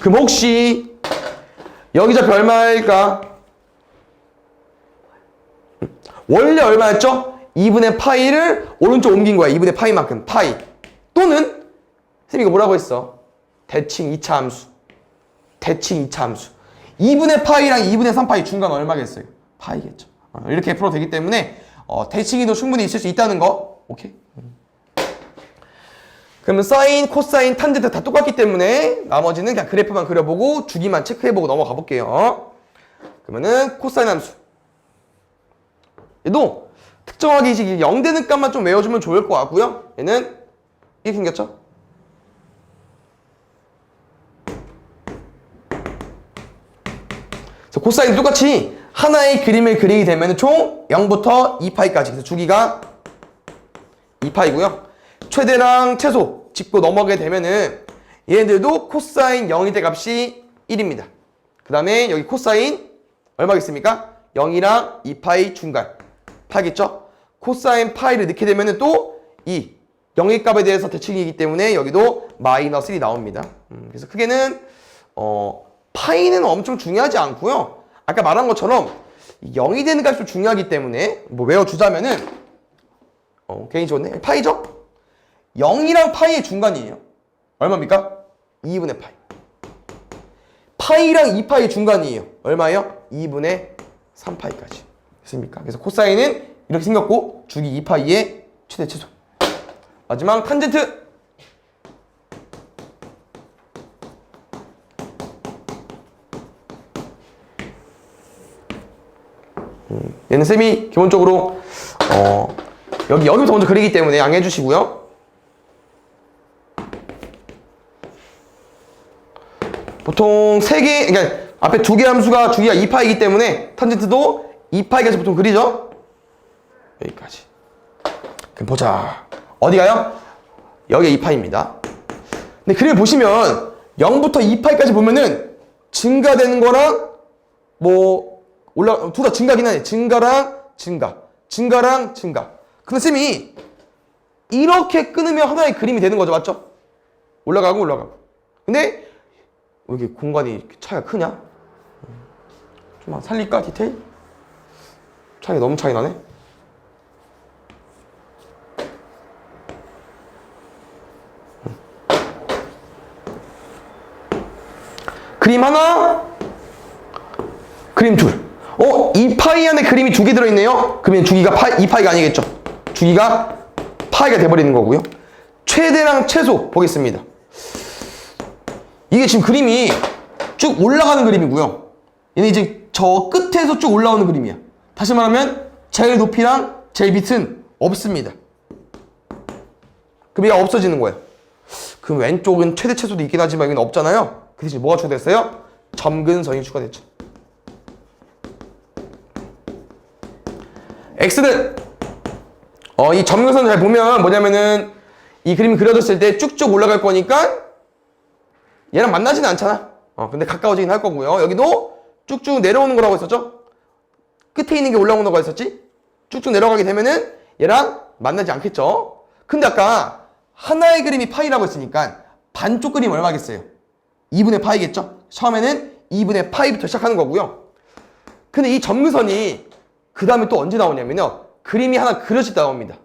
그럼 혹시 여기 좌표 얼마일까? 원래 얼마였죠? 2분의 파이를 오른쪽 옮긴 거야. 2분의 파이만큼. 파이. 또는 쌤이 이거 뭐라고 했어? 대칭 2차 함수. 대칭 2차 함수. 2분의 파이랑 2분의 3파이 중간 얼마겠어요? 파이겠죠. 이렇게 풀어도 되기 때문에 대칭이도 충분히 있을 수 있다는 거. 오케이? 그러면 사인, 코사인, 탄젠트 다 똑같기 때문에 나머지는 그냥 그래프만 그려보고 주기만 체크해보고 넘어가 볼게요. 그러면은 코사인 함수. 얘도 특정하게 0 되는 값만 좀 외워주면 좋을 것 같고요. 얘는 이렇게 생겼죠? 그래서 코사인도 똑같이 하나의 그림을 그리게 되면 총 0부터 2파이까지. 그래서 주기가 2파이고요. 최대랑 최소 짚고 넘어가게 되면은 얘네들도 코사인 0일 때 값이 1입니다. 그 다음에 여기 코사인 얼마겠습니까? 0이랑 2파이 중간. 파겠죠? 코사인 파이를 넣게 되면 또 이 0의 값에 대해서 대칭이기 때문에 여기도 마이너스 1이 나옵니다. 그래서 크게는 파이는 엄청 중요하지 않고요. 아까 말한 것처럼 0이 되는 값이 좀 중요하기 때문에 뭐 외워주자면은 괜히 좋네. 파이죠? 0이랑 파이의 중간이에요. 얼마입니까? 2분의 파이. 파이랑 2파이 중간이에요. 얼마예요? 2분의 3파이까지. 됐습니까? 그래서 코사인은 이렇게 생겼고 주기 2파이의 최대 최소. 마지막 탄젠트. 얘는 쌤이 기본적으로 여기부터 먼저 그리기 때문에 양해해 주시고요. 보통 3개, 그러니까 앞에 2개 함수가 주기가 2파이기 때문에 탄젠트도 2파이까지 보통 그리죠? 여기까지. 그럼 보자. 어디가요? 여기 2파이입니다. 근데 그림을 보시면 0부터 2파이까지 보면은 증가되는 거랑 둘 다 증가긴 하네. 증가랑 증가. 증가랑 증가. 근데 쌤이 이렇게 끊으면 하나의 그림이 되는 거죠. 맞죠? 올라가고 올라가고. 근데 왜 이렇게 공간이 이렇게 차이가 크냐? 좀 살릴까? 디테일? 차이가 너무 차이 나네. 그림 하나, 그림 둘. 2파이 안에 그림이 2개 들어있네요. 그러면 주기가 2파이가 아니겠죠. 주기가 파이가 돼버리는 거고요. 최대랑 최소 보겠습니다. 이게 지금 그림이 쭉 올라가는 그림이고요. 얘는 이제 저 끝에서 쭉 올라오는 그림이야. 다시 말하면 제일 높이랑 제일 밑은 없습니다. 그럼 얘가 없어지는 거예요. 그럼 왼쪽은 최대 최소도 있긴 하지만 여기는 없잖아요. 그 대신 뭐가 추가됐어요? 점근선이 추가됐죠. X는 이 점근선을 잘 보면 뭐냐면은 이 그림이 그려졌을 때 쭉쭉 올라갈 거니까 얘랑 만나지는 않잖아. 근데 가까워지긴 할 거고요. 여기도 쭉쭉 내려오는 거라고 했었죠? 끝에 있는 게 올라오는 거라고 했었지? 쭉쭉 내려가게 되면은 얘랑 만나지 않겠죠? 근데 아까 하나의 그림이 파이라고 했으니까 반쪽 그림 얼마겠어요? 2분의 파이겠죠? 처음에는 2분의 파이부터 시작하는 거고요. 근데 이 점근선이 그 다음에 또 언제 나오냐면요. 그림이 하나 그려질 때 나옵니다.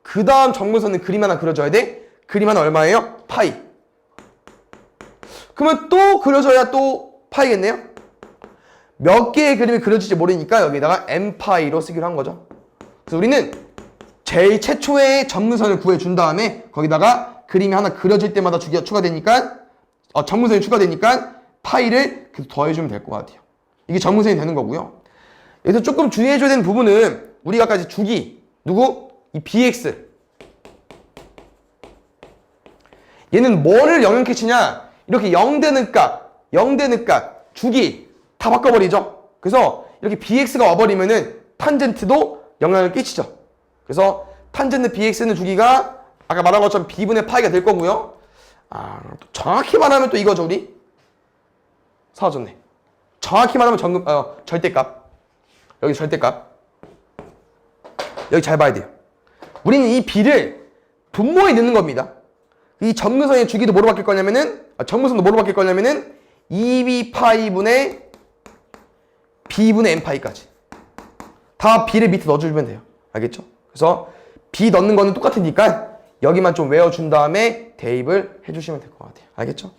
그 다음 점근선은 그림 하나 그려줘야 돼? 그림 하나 얼마예요? 파이. 그러면 또 그려줘야 또 파이겠네요? 몇 개의 그림이 그려질지 모르니까 여기다가 n파이로 쓰기로 한 거죠. 그래서 우리는 제일 최초의 점근선을 구해준 다음에 거기다가 그림이 하나 그려질 때마다 주기가 추가되니까 점근선이 추가되니까 파이를 계속 더해주면 될 것 같아요. 이게 점근선이 되는 거고요. 여기서 조금 주의해줘야 되는 부분은 우리가 아까 이제 주기 누구? 이 bx 얘는 뭐를 영향케 치냐? 이렇게 0 되는 값, 0 되는 값, 주기 다 바꿔버리죠. 그래서 이렇게 bx가 와버리면은 탄젠트도 영향을 끼치죠. 그래서 탄젠트 bx는 주기가 아까 말한 것처럼 b분의 파이가 될 거고요. 또 정확히 말하면 또 이거죠, 우리. 사라졌네. 정확히 말하면 절대값. 여기 절대값. 여기 잘 봐야 돼요. 우리는 이 b를 분모에 넣는 겁니다. 이 점근선의 주기도 뭐로 바뀔 거냐면은, 점근선도 뭐로 바뀔 거냐면은 2b파이분의 b분의 n파이까지. 다 b를 밑에 넣어주면 돼요. 알겠죠? 그래서 b 넣는 거는 똑같으니까 여기만 좀 외워준 다음에 대입을 해주시면 될 것 같아요. 알겠죠?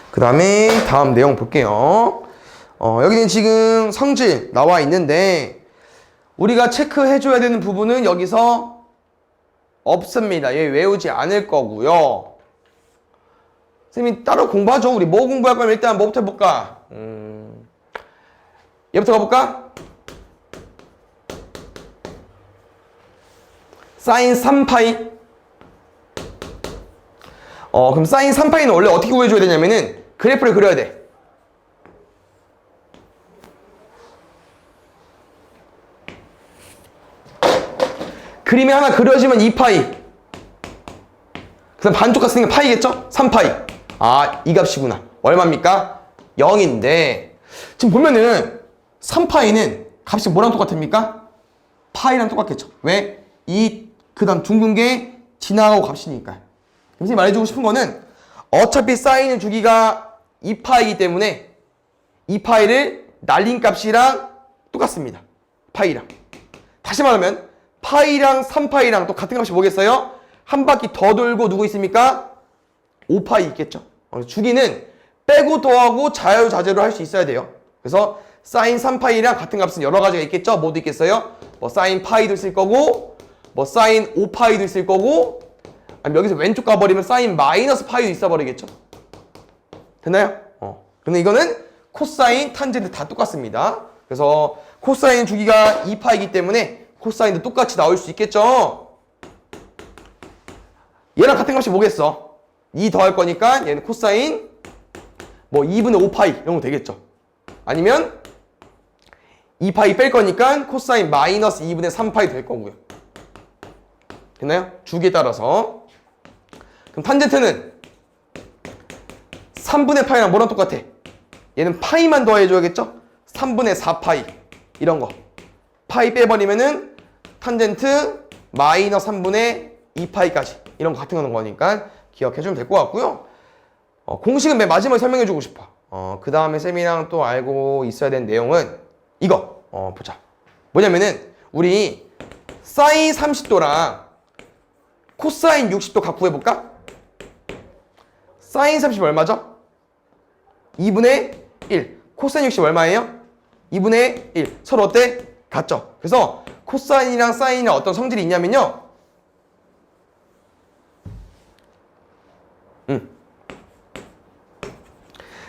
그 다음에 다음 내용 볼게요. 여기는 지금 성질 나와 있는데 우리가 체크해줘야 되는 부분은 여기서 없습니다. 얘 외우지 않을 거고요. 선생님이 따로 공부하죠. 우리 뭐 공부할 거면 일단 뭐부터 해볼까? 얘부터 가볼까? 사인 3파이. 그럼 사인 3파이는 원래 어떻게 구해줘야 되냐면은 그래프를 그려야 돼. 그림이 하나 그려지면 2파이. 그다음 반쪽 갔으니까 파이겠죠? 3파이. 이 값이구나. 얼마입니까? 0인데 지금 보면은 3파이는 값이 뭐랑 똑같습니까? 파이랑 똑같겠죠. 왜? 그 다음 둥근 게 지나가고 값이니까. 선생님이 말해주고 싶은 거는 어차피 사인의 주기가 2파이기 때문에 2파이를 날린 값이랑 똑같습니다. 파이랑. 다시 말하면 파이랑 3파이랑 또 같은 값이 뭐겠어요? 한 바퀴 더 돌고 누구 있습니까? 5파이 있겠죠. 주기는 빼고 더하고 자유자재로 할 수 있어야 돼요. 그래서 사인 3파이랑 같은 값은 여러 가지가 있겠죠. 뭐도 있겠어요? 뭐 사인 파이도 있을 거고 뭐 사인 5파이도 있을 거고 아니면 여기서 왼쪽 가버리면 사인 마이너스 파이도 있어 버리겠죠. 됐나요? 근데 이거는 코사인, 탄젠트 다 똑같습니다. 그래서 코사인 주기가 2파이기 때문에 코사인도 똑같이 나올 수 있겠죠. 얘랑 같은 값이 뭐겠어? 2 더할 거니까 얘는 코사인 뭐 2분의 5파이 이런 거 되겠죠. 아니면 2파이 뺄 거니까 코사인 마이너스 2분의 3파이 될 거고요. 됐나요? 주기에 따라서. 그럼 탄젠트는 3분의 파이랑 뭐랑 똑같아? 얘는 파이만 더해줘야겠죠? 3분의 4파이 이런 거. 파이 빼버리면은 탄젠트 마이너스 3분의 2파이까지 이런 거 같은 거니까 기억해주면 될 것 같고요. 공식은 맨 마지막에 설명해주고 싶어. 그 다음에 쌤이랑 또 알고 있어야 되는 내용은 이거 보자. 뭐냐면은 우리 사인 30도랑 코사인 60도 각 구해볼까? 사인 30 얼마죠? 2분의 1. 코사인 60 얼마예요? 2분의 1. 서로 어때? 같죠? 그래서 코사인이랑 사인이랑 어떤 성질이 있냐면요.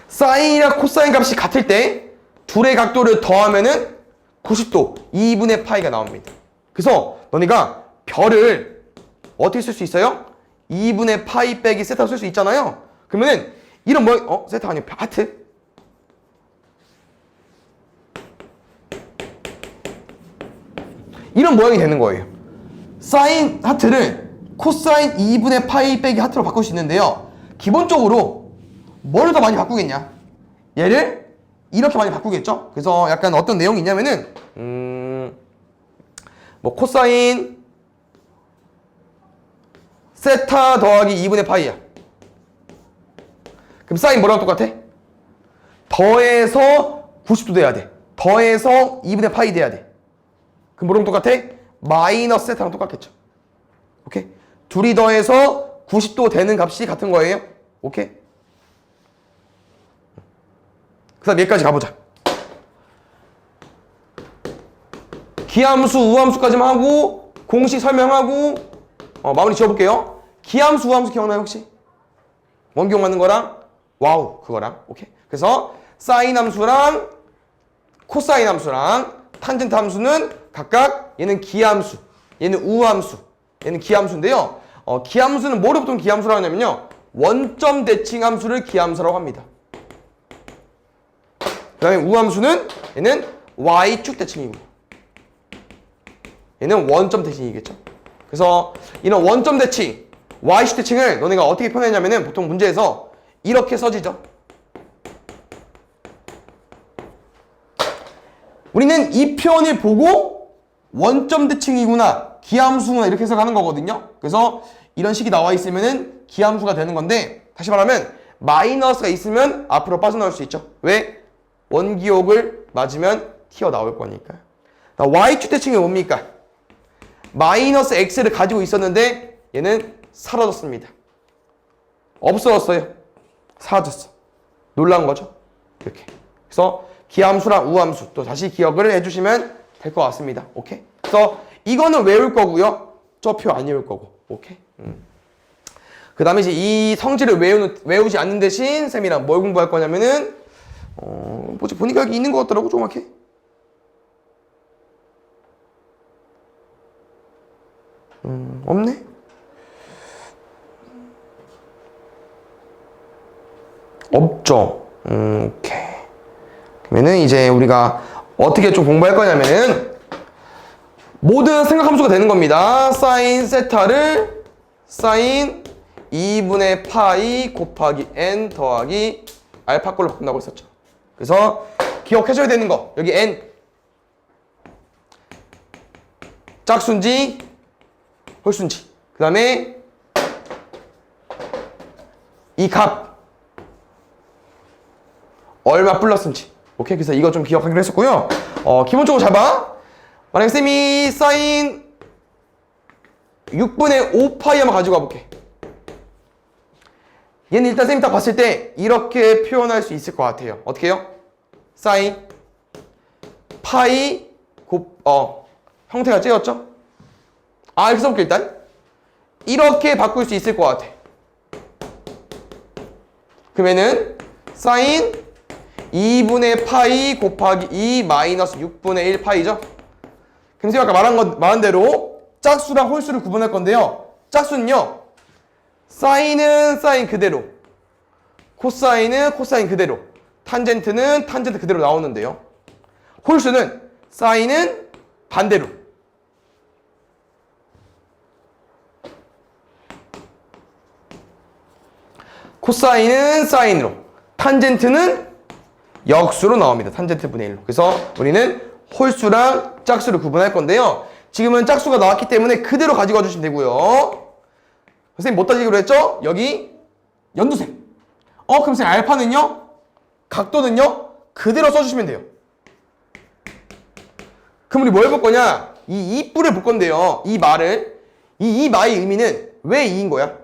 사인이랑 코사인 값이 같을 때 둘의 각도를 더하면은 90도 2분의 파이가 나옵니다. 그래서 너네가 별을 어떻게 쓸 수 있어요? 2분의 파이 빼기 세타 쓸 수 있잖아요. 그러면은 이런 모양, 세타 아니고 하트. 이런 모양이 되는 거예요. 사인 하트를 코사인 2분의 파이 빼기 하트로 바꿀 수 있는데요. 기본적으로 뭐를 더 많이 바꾸겠냐? 얘를 이렇게 많이 바꾸겠죠? 그래서 약간 어떤 내용이 있냐면은 뭐 코사인 세타 더하기 2분의 파이야. 그럼 사인 뭐랑 똑같아? 더해서 90도 돼야 돼. 더해서 2분의 파이 돼야 돼. 그럼 뭐랑 똑같아? 마이너스 세타랑 똑같겠죠. 오케이? 둘이 더해서 90도 되는 값이 같은 거예요. 오케이? 그 다음 얘까지 가보자. 기함수, 우함수까지만 하고 공식 설명하고 마무리 지어볼게요. 기함수, 우함수 기억나요 혹시? 원기용 맞는 거랑 와우 그거랑 오케이. 그래서 사인 함수랑 코사인 함수랑 탄젠트 함수는 각각 얘는 기함수, 얘는 우함수, 얘는 기함수인데요. 기함수는 뭐를 보통 기함수라고 하냐면요. 원점 대칭 함수를 기함수라고 합니다. 그 다음에 우함수는 얘는 y축 대칭이고 얘는 원점 대칭이겠죠. 그래서 이런 원점 대칭, y축 대칭을 너네가 어떻게 표현했냐면은 보통 문제에서 이렇게 써지죠. 우리는 이 표현을 보고 원점 대칭이구나, 기함수구나 이렇게 해석하는 거거든요. 그래서 이런 식이 나와 있으면은 기함수가 되는 건데, 다시 말하면 마이너스가 있으면 앞으로 빠져나올 수 있죠. 왜? 원기옥을 맞으면 튀어나올 거니까. y축 대칭이 뭡니까? 마이너스 x를 가지고 있었는데 얘는 사라졌습니다. 없어졌어요. 사라졌어. 놀라운 거죠. 이렇게. 그래서 기함수랑 우함수 또 다시 기억을 해주시면 될 것 같습니다. 오케이? 그래서 이거는 외울 거고요. 저 표 안 외울 거고. 오케이? 그 다음에 이제 이 성질을 외우지 않는 대신 쌤이랑 뭘 공부할 거냐면은 뭐지 보니까 여기 있는 것 같더라고 조그맣게. 없네? 없죠. 오케이. 그러면은 이제 우리가 어떻게 좀 공부할 거냐면은 모든 생각함수가 되는 겁니다. 사인 세타를 사인 2분의 파이 곱하기 n 더하기 알파꼴로 바꾼다고 했었죠. 그래서 기억해줘야 되는 거, 여기 n 짝수인지 홀수인지, 그 다음에 이 값 얼마 플러스인지. 오케이? 그래서 이거 좀 기억하기로 했었고요. 기본적으로 잡아. 만약에 쌤이 사인 6분의 5파이 한번 가지고 와볼게. 얘는 일단 쌤이 딱 봤을 때 이렇게 표현할 수 있을 것 같아요. 어떻게 해요? 사인 파이 형태가 째였죠? 이렇게 써볼게. 일단 이렇게 바꿀 수 있을 것 같아. 그러면은 사인 2분의 파이 곱하기 2 마이너스 6분의 1 파이죠? 그럼 쌤이 아까 말한 대로 짝수랑 홀수를 구분할 건데요. 짝수는요, 사인은 사인 그대로, 코사인은 코사인 그대로, 탄젠트는 탄젠트 그대로 나오는데요. 홀수는 사인은 반대로. 코사인은 사인으로, 탄젠트는 역수로 나옵니다. 탄젠트 분의 1로. 그래서 우리는 홀수랑 짝수를 구분할 건데요. 지금은 짝수가 나왔기 때문에 그대로 가지고 와주시면 되고요. 선생님 못 따지기로 했죠? 여기 연두색. 그럼 선생님 알파는요? 각도는요? 그대로 써주시면 돼요. 그럼 우리 뭘 볼 거냐? 이 2뿔을 볼 건데요. 이 말을. 이 마의 의미는 왜 2인 거야?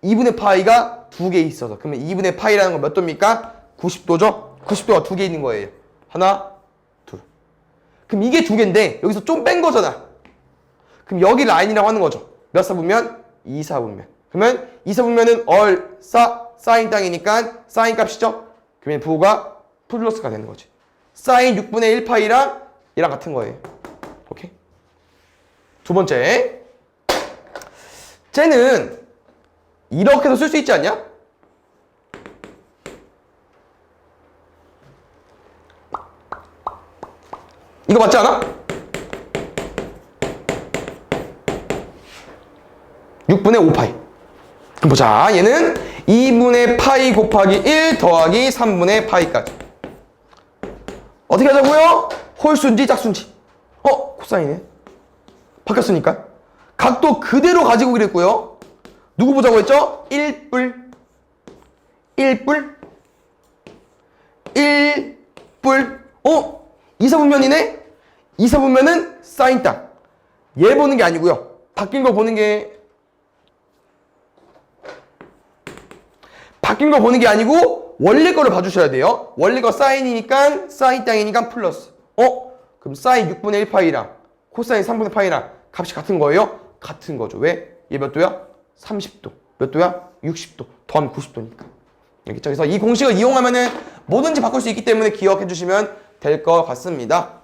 2분의 파이가 2개 있어서. 그러면 2분의 파이라는 건 몇 도입니까? 90도죠? 90도가 2개 있는 거예요. 하나, 둘. 그럼 이게 2개인데 여기서 좀 뺀 거잖아. 그럼 여기 라인이라고 하는 거죠. 몇 사분면? 2사분면. 그러면 2사분면은 사인 땅이니까 사인 값이죠? 그러면 부호가 플러스가 되는 거지. 사인 6분의 1파이랑 얘랑 같은 거예요. 오케이? 두 번째. 쟤는 이렇게도 쓸 수 있지 않냐? 이거 맞지 않아? 6분의 5파이. 그럼 보자. 얘는 2분의 파이 곱하기 1 더하기 3분의 파이까지. 어떻게 하자고요? 홀수인지 짝수인지. 코사인이네. 바뀌었으니까. 각도 그대로 가지고 그랬고요. 누구 보자고 했죠? 1뿔. 1뿔. 1뿔. 2사분면이네? 2사분면은 사인 땅. 얘 보는 게 아니고요. 바뀐 거 보는 게 아니고 원래 거를 봐주셔야 돼요. 원래 거 사인이니까 사인 땅이니까 플러스. 그럼 사인 6분의 1파이랑 코사인 3분의 파이랑 값이 같은 거예요? 같은 거죠. 왜? 얘 몇 도야? 30도. 몇 도야? 60도. 더하면 90도니까. 알겠죠? 그래서 이 공식을 이용하면은 뭐든지 바꿀 수 있기 때문에 기억해 주시면 될 것 같습니다.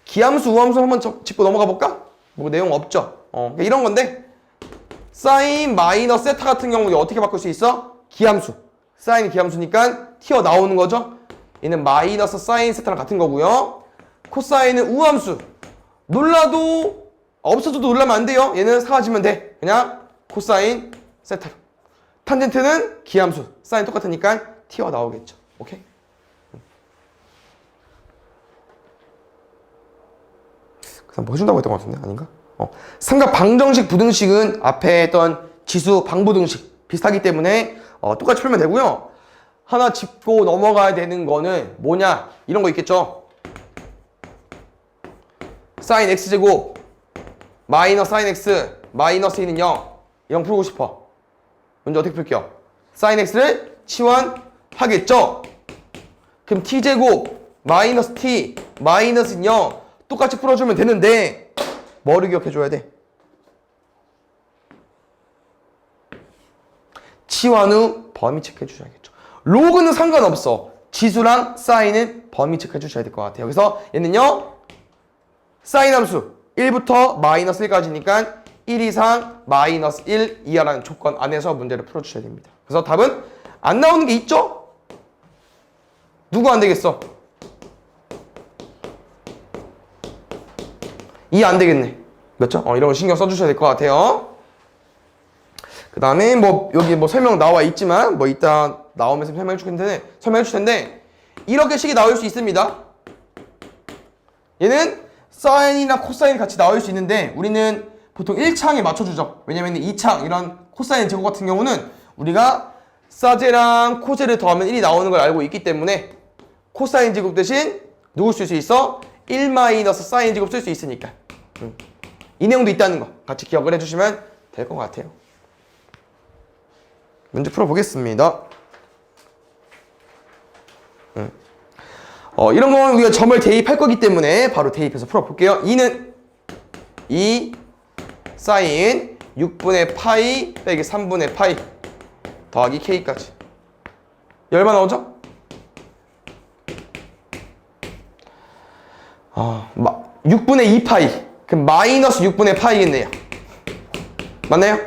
기함수, 우함수 한번 짚고 넘어가 볼까? 뭐 내용 없죠? 그러니까 이런 건데 사인 마이너스 세타 같은 경우는 어떻게 바꿀 수 있어? 기함수. 사인이 기함수니까 튀어나오는 거죠? 얘는 마이너스 사인 세타랑 같은 거고요. 코사인은 우함수. 놀라도 없어져도 놀라면 안 돼요. 얘는 사라지면 돼. 그냥 코사인 세타로. 탄젠트는 기함수. 사인 똑같으니까 튀어나오겠죠. 오케이? 그다음 뭐 해준다고 했던 것 같은데? 아닌가? 삼각 방정식, 부등식은 앞에 했던 지수, 방부등식 비슷하기 때문에 똑같이 풀면 되고요. 하나 짚고 넘어가야 되는 거는 뭐냐? 이런 거 있겠죠? 사인 x제곱 마이너스 사인 x 마이너스 2는 0. 0 풀고 싶어. 먼저 어떻게 풀게요? 사인 x를 치환하겠죠? 그럼 t제곱 마이너스 t 마이너스 0 똑같이 풀어주면 되는데 뭐를 기억해줘야 돼? 치환 후 범위 체크해주셔야겠죠. 로그는 상관없어. 지수랑 사인은 범위 체크해주셔야 될 것 같아요. 그래서 얘는요, 사인 함수 1부터 마이너스 1까지니까 1 이상 마이너스 1 이하라는 조건 안에서 문제를 풀어주셔야 됩니다. 그래서 답은 안 나오는 게 있죠? 누구 안 되겠어? 2 안 되겠네. 맞죠? 이런 거 신경 써주셔야 될 것 같아요. 그 다음에 여기 설명 나와 있지만 이따 나오면서 설명해 줄 텐데 이렇게 식이 나올 수 있습니다. 얘는 사인이나 코사인 같이 나올 수 있는데 우리는 보통 1창에 맞춰주죠. 왜냐면 2창 이런 코사인 제곱 같은 경우는 우리가 사제랑 코제를 더하면 1이 나오는 걸 알고 있기 때문에 코사인 제곱 대신 누구 쓸 수 있어? 1 마이너스 사인 제곱 쓸 수 있으니까. 이 내용도 있다는 거 같이 기억을 해주시면 될 것 같아요. 문제 풀어보겠습니다. 이런 건 우리가 점을 대입할 거기 때문에 바로 대입해서 풀어볼게요. 2는 2 사인 6분의 파이 빼기 3분의 파이 더하기 k까지. 얼마 나오죠? 6분의 2파이. 그럼 마이너스 6분의 파이겠네요. 맞나요?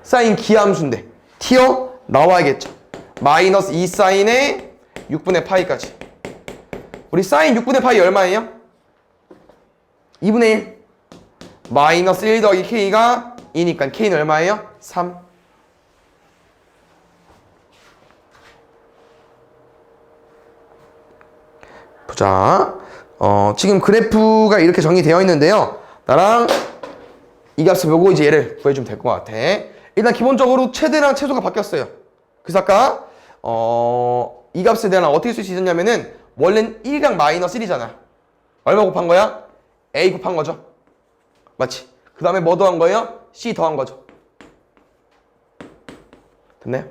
사인 기함수인데 튀어 나와야겠죠. 마이너스 2 사인에 6분의 파이까지. 우리 사인 6분의 파이 얼마예요? 2분의 1. 마이너스 1 더하기 k가 2니까 k는 얼마예요? 3. 보자. 지금 그래프가 이렇게 정리되어 있는데요. 나랑 이 값을 보고 이제 얘를 구해주면 될 것 같아. 일단 기본적으로 최대랑 최소가 바뀌었어요. 그래서 아까 이 값에 대한 어떻게 쓸 수 있었냐면은 원래는 1이랑 마이너스 1이잖아. 얼마 곱한 거야? A 곱한 거죠. 맞지? 그 다음에 뭐 더한 거예요? C 더한 거죠. 됐나요?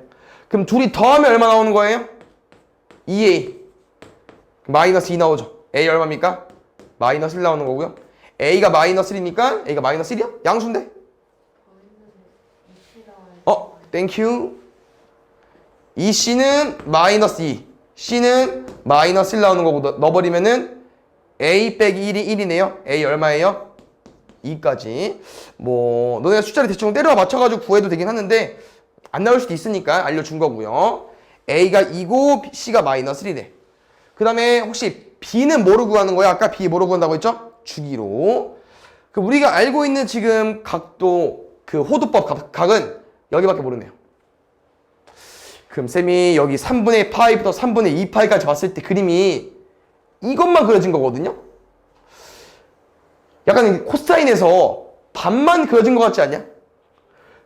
그럼 둘이 더하면 얼마 나오는 거예요? 2A 마이너스 2 나오죠. A 얼마입니까? 마이너스 1 나오는 거고요. A가 마이너스 1이니까 A가 마이너스 1이야? 양수인데? 땡큐. 이 C는 마이너스 2 C는 마이너스 1 나오는 거고 넣어버리면은 A 빼기 1이 1이네요. A 얼마예요? 2까지. 뭐 너네가 숫자를 대충 때려 맞춰가지고 구해도 되긴 하는데 안 나올 수도 있으니까 알려준 거고요. A가 2고 C가 마이너스 1이네. 그 다음에 혹시 B는 뭐로 구하는 거야? 아까 B 뭐로 구한다고 했죠? 주기로. 그 우리가 알고 있는 지금 각도 그 호두법 각은 여기밖에 모르네요. 그럼 쌤이 여기 3분의 파이부터 3분의 2파이까지 봤을 때 그림이 이것만 그려진 거거든요. 약간 코사인에서 반만 그려진 것 같지 않냐?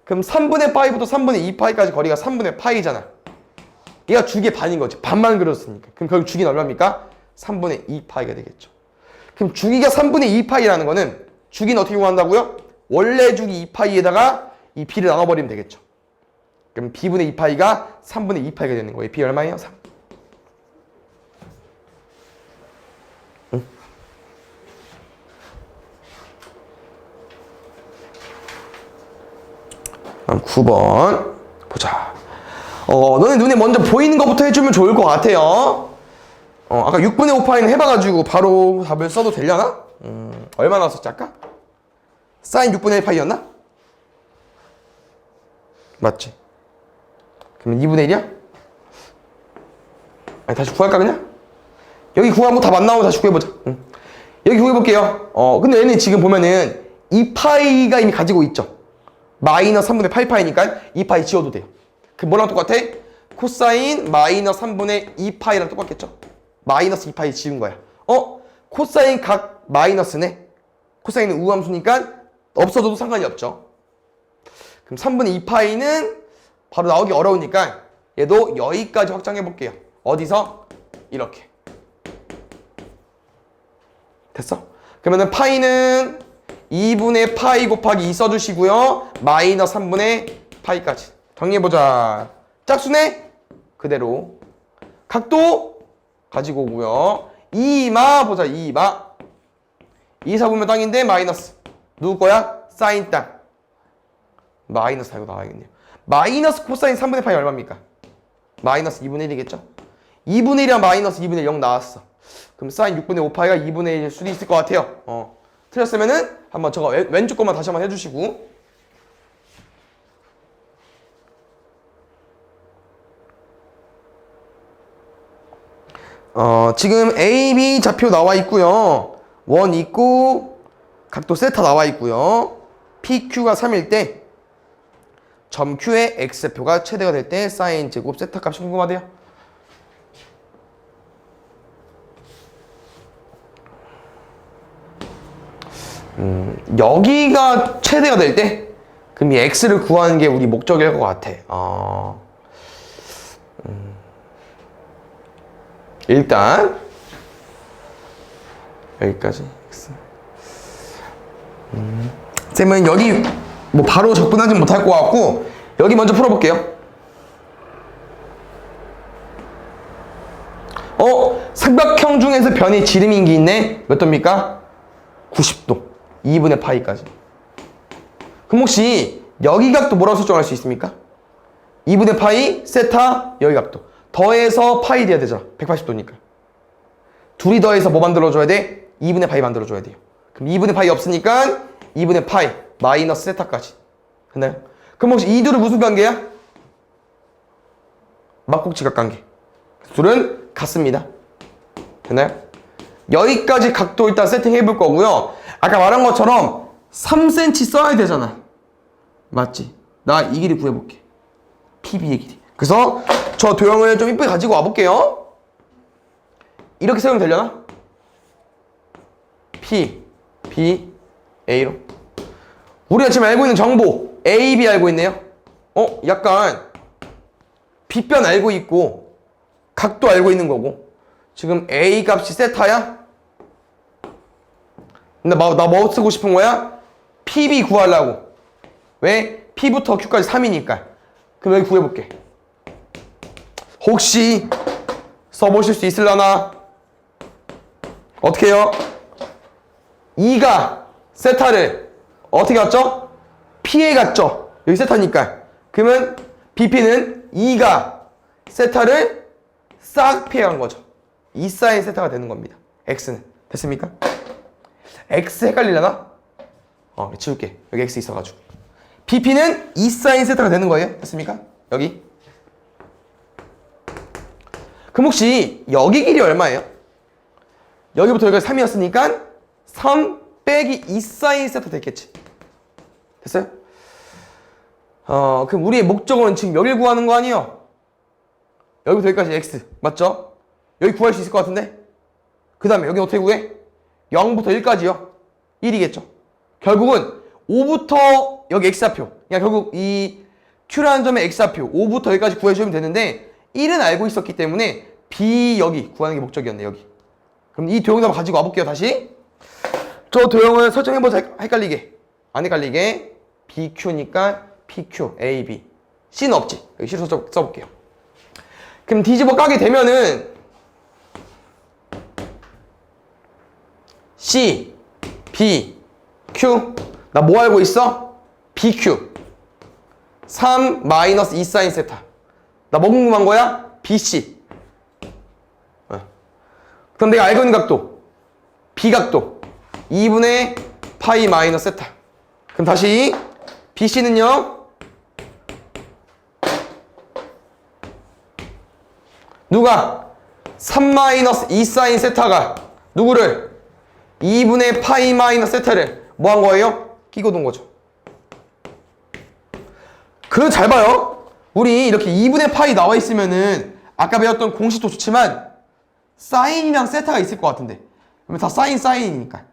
그럼 3분의 파이부터 3분의 2파이까지 거리가 3분의 파이잖아. 얘가 주기의 반인 거지. 반만 그렸으니까. 그럼 결국 주기는 얼마입니까? 3분의 2파이가 되겠죠. 그럼 주기가 3분의 2파이라는 거는 주기는 어떻게 구한다고요? 원래 주기 2파이에다가 이 b를 나눠버리면 되겠죠. 그럼 b분의 2파이가 3분의 2파이가 되는 거예요. b 얼마예요? 3. 응? 그럼 9번 보자. 너네 눈에 먼저 보이는 것부터 해주면 좋을 것 같아요. 아까 6분의 5파이는 해봐가지고 바로 답을 써도 되려나? 얼마 나왔었지 아까? 사인 6분의 1파이였나? 맞지? 그러면 2분의 1이야? 아니 다시 구할까 그냥? 여기 구하고 답 안 나오면 다시 구해보자. 여기 구해볼게요. 근데 얘는 지금 보면은 2파이가 이미 가지고 있죠. 마이너스 3분의 8파이니까 2파이 지워도 돼요. 그 뭐랑 똑같아? 코사인 마이너스 3분의 2파이랑 똑같겠죠? 마이너스 2파이 지운 거야. 코사인 각 마이너스네. 코사인은 우함수니까 없어져도 상관이 없죠. 그럼 3분의 2파이는 바로 나오기 어려우니까 얘도 여기까지 확장해 볼게요. 어디서? 이렇게. 됐어? 그러면은 파이는 2분의 파이 곱하기 2 써주시고요. 마이너스 3분의 파이까지. 정리해보자. 짝수네? 그대로. 각도? 가지고 오고요. 2마 보자. 2마. 2, 4분면 땅인데 마이너스. 누구 거야? 사인 땅. 마이너스 달고 나와야겠네요. 마이너스 코사인 3분의 파이 얼마입니까? 마이너스 2분의 1이겠죠? 2분의 1이랑 마이너스 2분의 1 0 나왔어. 그럼 사인 6분의 5파이가 2분의 1일 수도 있을 것 같아요. 틀렸으면은 한번 저거 왼쪽 것만 다시 한번 해주시고. 지금 A, B 좌표 나와 있고요. 원 있고 각도 세타 나와 있고요. PQ가 3일 때 점 Q의 X표가 최대가 될 때 사인 제곱 세타 값이 궁금하대요. 여기가 최대가 될 때 그럼 이 X를 구하는 게 우리 목적일 것 같아. 일단 여기까지 X. 쌤은 여기 뭐 바로 접근하지 못할 것 같고 여기 먼저 풀어볼게요. 삼각형 중에서 변이 지름인기 있네. 몇 도입니까? 90도. 2분의 파이까지. 그럼 혹시 여기 각도 뭐라고 설정할 수 있습니까? 2분의 파이 세타 여기 각도 더해서 파이 돼야 되잖아. 180도니까. 둘이 더해서 뭐 만들어줘야 돼? 2분의 파이 만들어줘야 돼요. 그럼 2분의 파이 없으니까 2분의 파이 마이너스 세타까지. 됐나요? 그럼 혹시 이 둘은 무슨 관계야? 막국지각 관계. 둘은 같습니다. 됐나요? 여기까지 각도 일단 세팅해 볼 거고요. 아까 말한 것처럼 3cm 써야 되잖아. 맞지? 나 이 길이 구해볼게. PB의 길이. 그래서 저 도형을 좀 이쁘게 가지고 와볼게요. 이렇게 세우면 되려나? P, B, A로. 우리가 지금 알고 있는 정보 A, B 알고 있네요. 약간 B변 알고 있고 각도 알고 있는 거고 지금 A 값이 세타야? 근데 나 뭐 쓰고 싶은 거야? PB 구하려고. 왜? P부터 Q까지 3이니까. 그럼 여기 구해볼게. 혹시 써보실 수 있으려나? 어떻게 해요? 2가 세타를 어떻게 갔죠? P에 갔죠? 여기 세타니까. 그러면 BP는 2가 세타를 싹 피해간 거죠. 2 사인 세타가 되는 겁니다. X는. 됐습니까? X 헷갈리려나? 지울게. 여기 X 있어가지고. BP는 2 사인 세타가 되는 거예요. 됐습니까? 여기. 그럼 혹시 여기 길이 얼마예요? 여기부터 여기가 3이었으니까 3 빼기 2 사인 세타 됐겠지. 됐어요? 그럼 우리의 목적은 지금 여기를 구하는 거 아니에요? 여기부터 여기까지 X. 맞죠? 여기 구할 수 있을 것 같은데? 그 다음에 여기 어떻게 구해? 0부터 1까지요. 1이겠죠. 결국은 5부터 여기 X좌표. 그냥 결국 이 Q라는 점의 X좌표 5부터 여기까지 구해주면 되는데 1은 알고 있었기 때문에 B 여기 구하는 게 목적이었네. 여기. 그럼 이 도형을 한번 가지고 와볼게요. 다시. 저 도형을 설정해보자. 헷갈리게. 안 헷갈리게. BQ니까 PQ, AB. C는 없지. 여기 C로 써볼게요. 그럼 뒤집어 까게 되면은 C, B, Q. 나 뭐 알고 있어? BQ. 3 마이너스 2 사인 세타. 나 뭐 궁금한 거야? BC. 그럼 내가 알고 있는 각도. B 각도. 2분의 파이 마이너스 세타. 그럼 다시 BC는요? 누가? 3 마이너스 2 사인 세타가 누구를? 2분의 파이 마이너스 세타를 뭐 한 거예요? 끼고 둔 거죠. 그럼 잘 봐요. 우리 이렇게 2분의 파이 나와 있으면은 아까 배웠던 공식도 좋지만 사인이랑 세타가 있을 것 같은데. 그러면 다 사인이니까.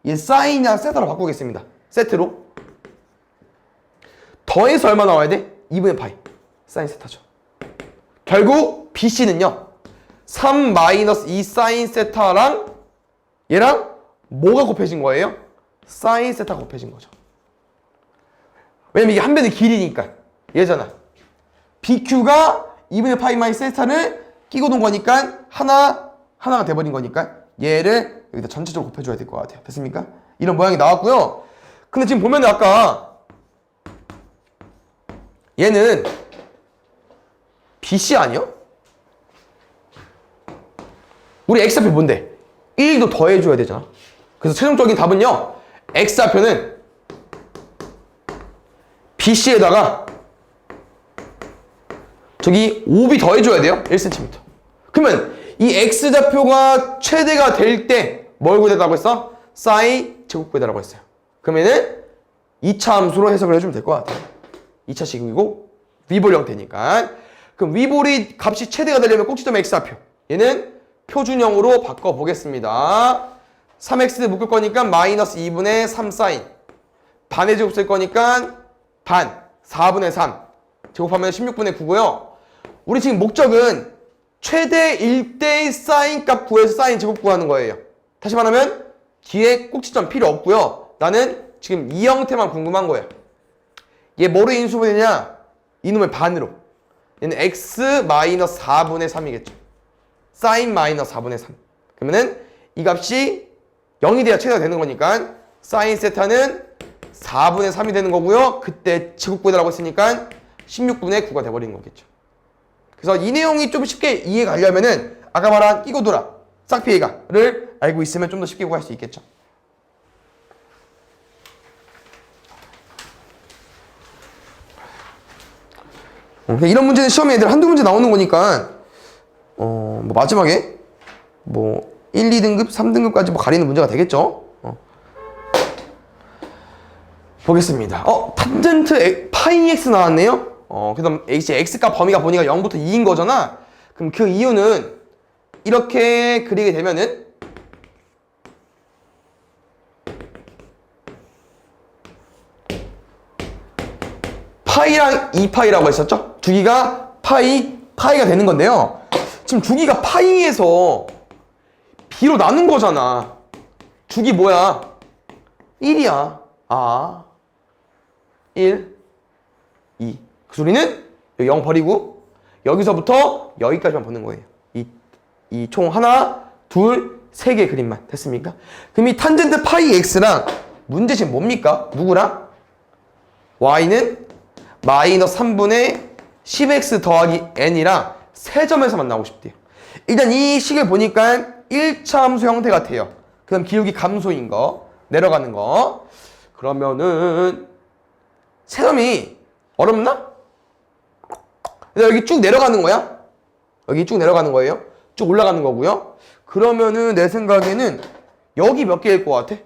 얘 사인이랑 세타로 바꾸겠습니다. 세트로. 더해서 얼마 나와야 돼? 2분의 파이. 사인 세타죠. 결국 BC는요. 3 마이너스 2 사인 세타랑 얘랑 뭐가 곱해진 거예요? 사인 세타가 곱해진 거죠. 왜냐면 이게 한 변의 길이니까. 얘잖아. BQ가 2분의 파이 마이너스 세타를 끼고 놓은 거니까 하나가 돼버린 거니까 얘를 여기다 전체적으로 곱해줘야 될 것 같아요. 됐습니까? 이런 모양이 나왔고요. 근데 지금 보면 아까 얘는 BC 아니요? 우리 X좌표 뭔데? 1도 더해줘야 되잖아. 그래서 최종적인 답은요. X좌표는 BC에다가 저기 5B 더해줘야 돼요. 1cm. 그러면 이 X좌표가 최대가 될 때 뭘 구해달라고 했어? 사인 제곱 구해달라고 했어요. 그러면은 2차 함수로 해석을 해주면 될 것 같아요. 2차식이고 위볼 형태니까. 그럼 위볼이 값이 최대가 되려면 꼭지점 X좌표. 얘는 표준형으로 바꿔보겠습니다. 3X 묶을 거니까 마이너스 2분의 3 사인. 반의 제곱 쓸 거니까 반. 4분의 3. 제곱하면 16분의 9고요. 우리 지금 목적은 최대 1대1 사인 값 구해서 사인 제곱 구하는 거예요. 다시 말하면 뒤에 꼭지점 필요 없고요. 나는 지금 이 형태만 궁금한 거예요. 얘 뭐로 인수분해냐? 이놈의 반으로. 얘는 x-4분의 3이겠죠. sin 마이너스 4분의 3. 그러면은 이 값이 0이 돼야 최대가 되는 거니까 sin 세타는 4분의 3이 되는 거고요. 그때 제곱구해달라고 했으니까 16분의 9가 돼버린 거겠죠. 그래서 이 내용이 좀 쉽게 이해가 가려면은 아까 말한 끼고 돌아, 싹피해가를 알고 있으면 좀 더 쉽게 구할 수 있겠죠. 이런 문제는 시험에 애들 한두 문제 나오는 거니까 뭐 마지막에 뭐 1, 2등급, 3등급까지 뭐 가리는 문제가 되겠죠. 보겠습니다. 탄젠트 파이 x 나왔네요. 그다음 x값 범위가 보니까 0부터 2인 거잖아. 그럼 그 이유는 이렇게 그리게 되면은 파이랑 2파이라고 했었죠? 주기가 파이가 되는 건데요. 지금 주기가 파이에서 b로 나눈 거잖아. 주기 뭐야? 1이야. 1, 2. 그 소리는 0 버리고 여기서부터 여기까지만 보는 거예요. 이 총 하나, 둘, 세 개 그림만. 됐습니까? 그럼 이 탄젠트 파이 x랑 문제식 뭡니까? 누구랑? y는 마이너스 3분의 10x 더하기 n이랑 세 점에서만 나오고 싶대요. 일단 이 식을 보니까 1차 함수 형태 같아요. 그 다음 기울기 감소인 거, 내려가는 거. 그러면은 세 점이 어렵나? 여기 쭉 내려가는 거야? 여기 쭉 내려가는 거예요? 쭉 올라가는 거고요. 그러면은 내 생각에는 여기 몇 개일 것 같아?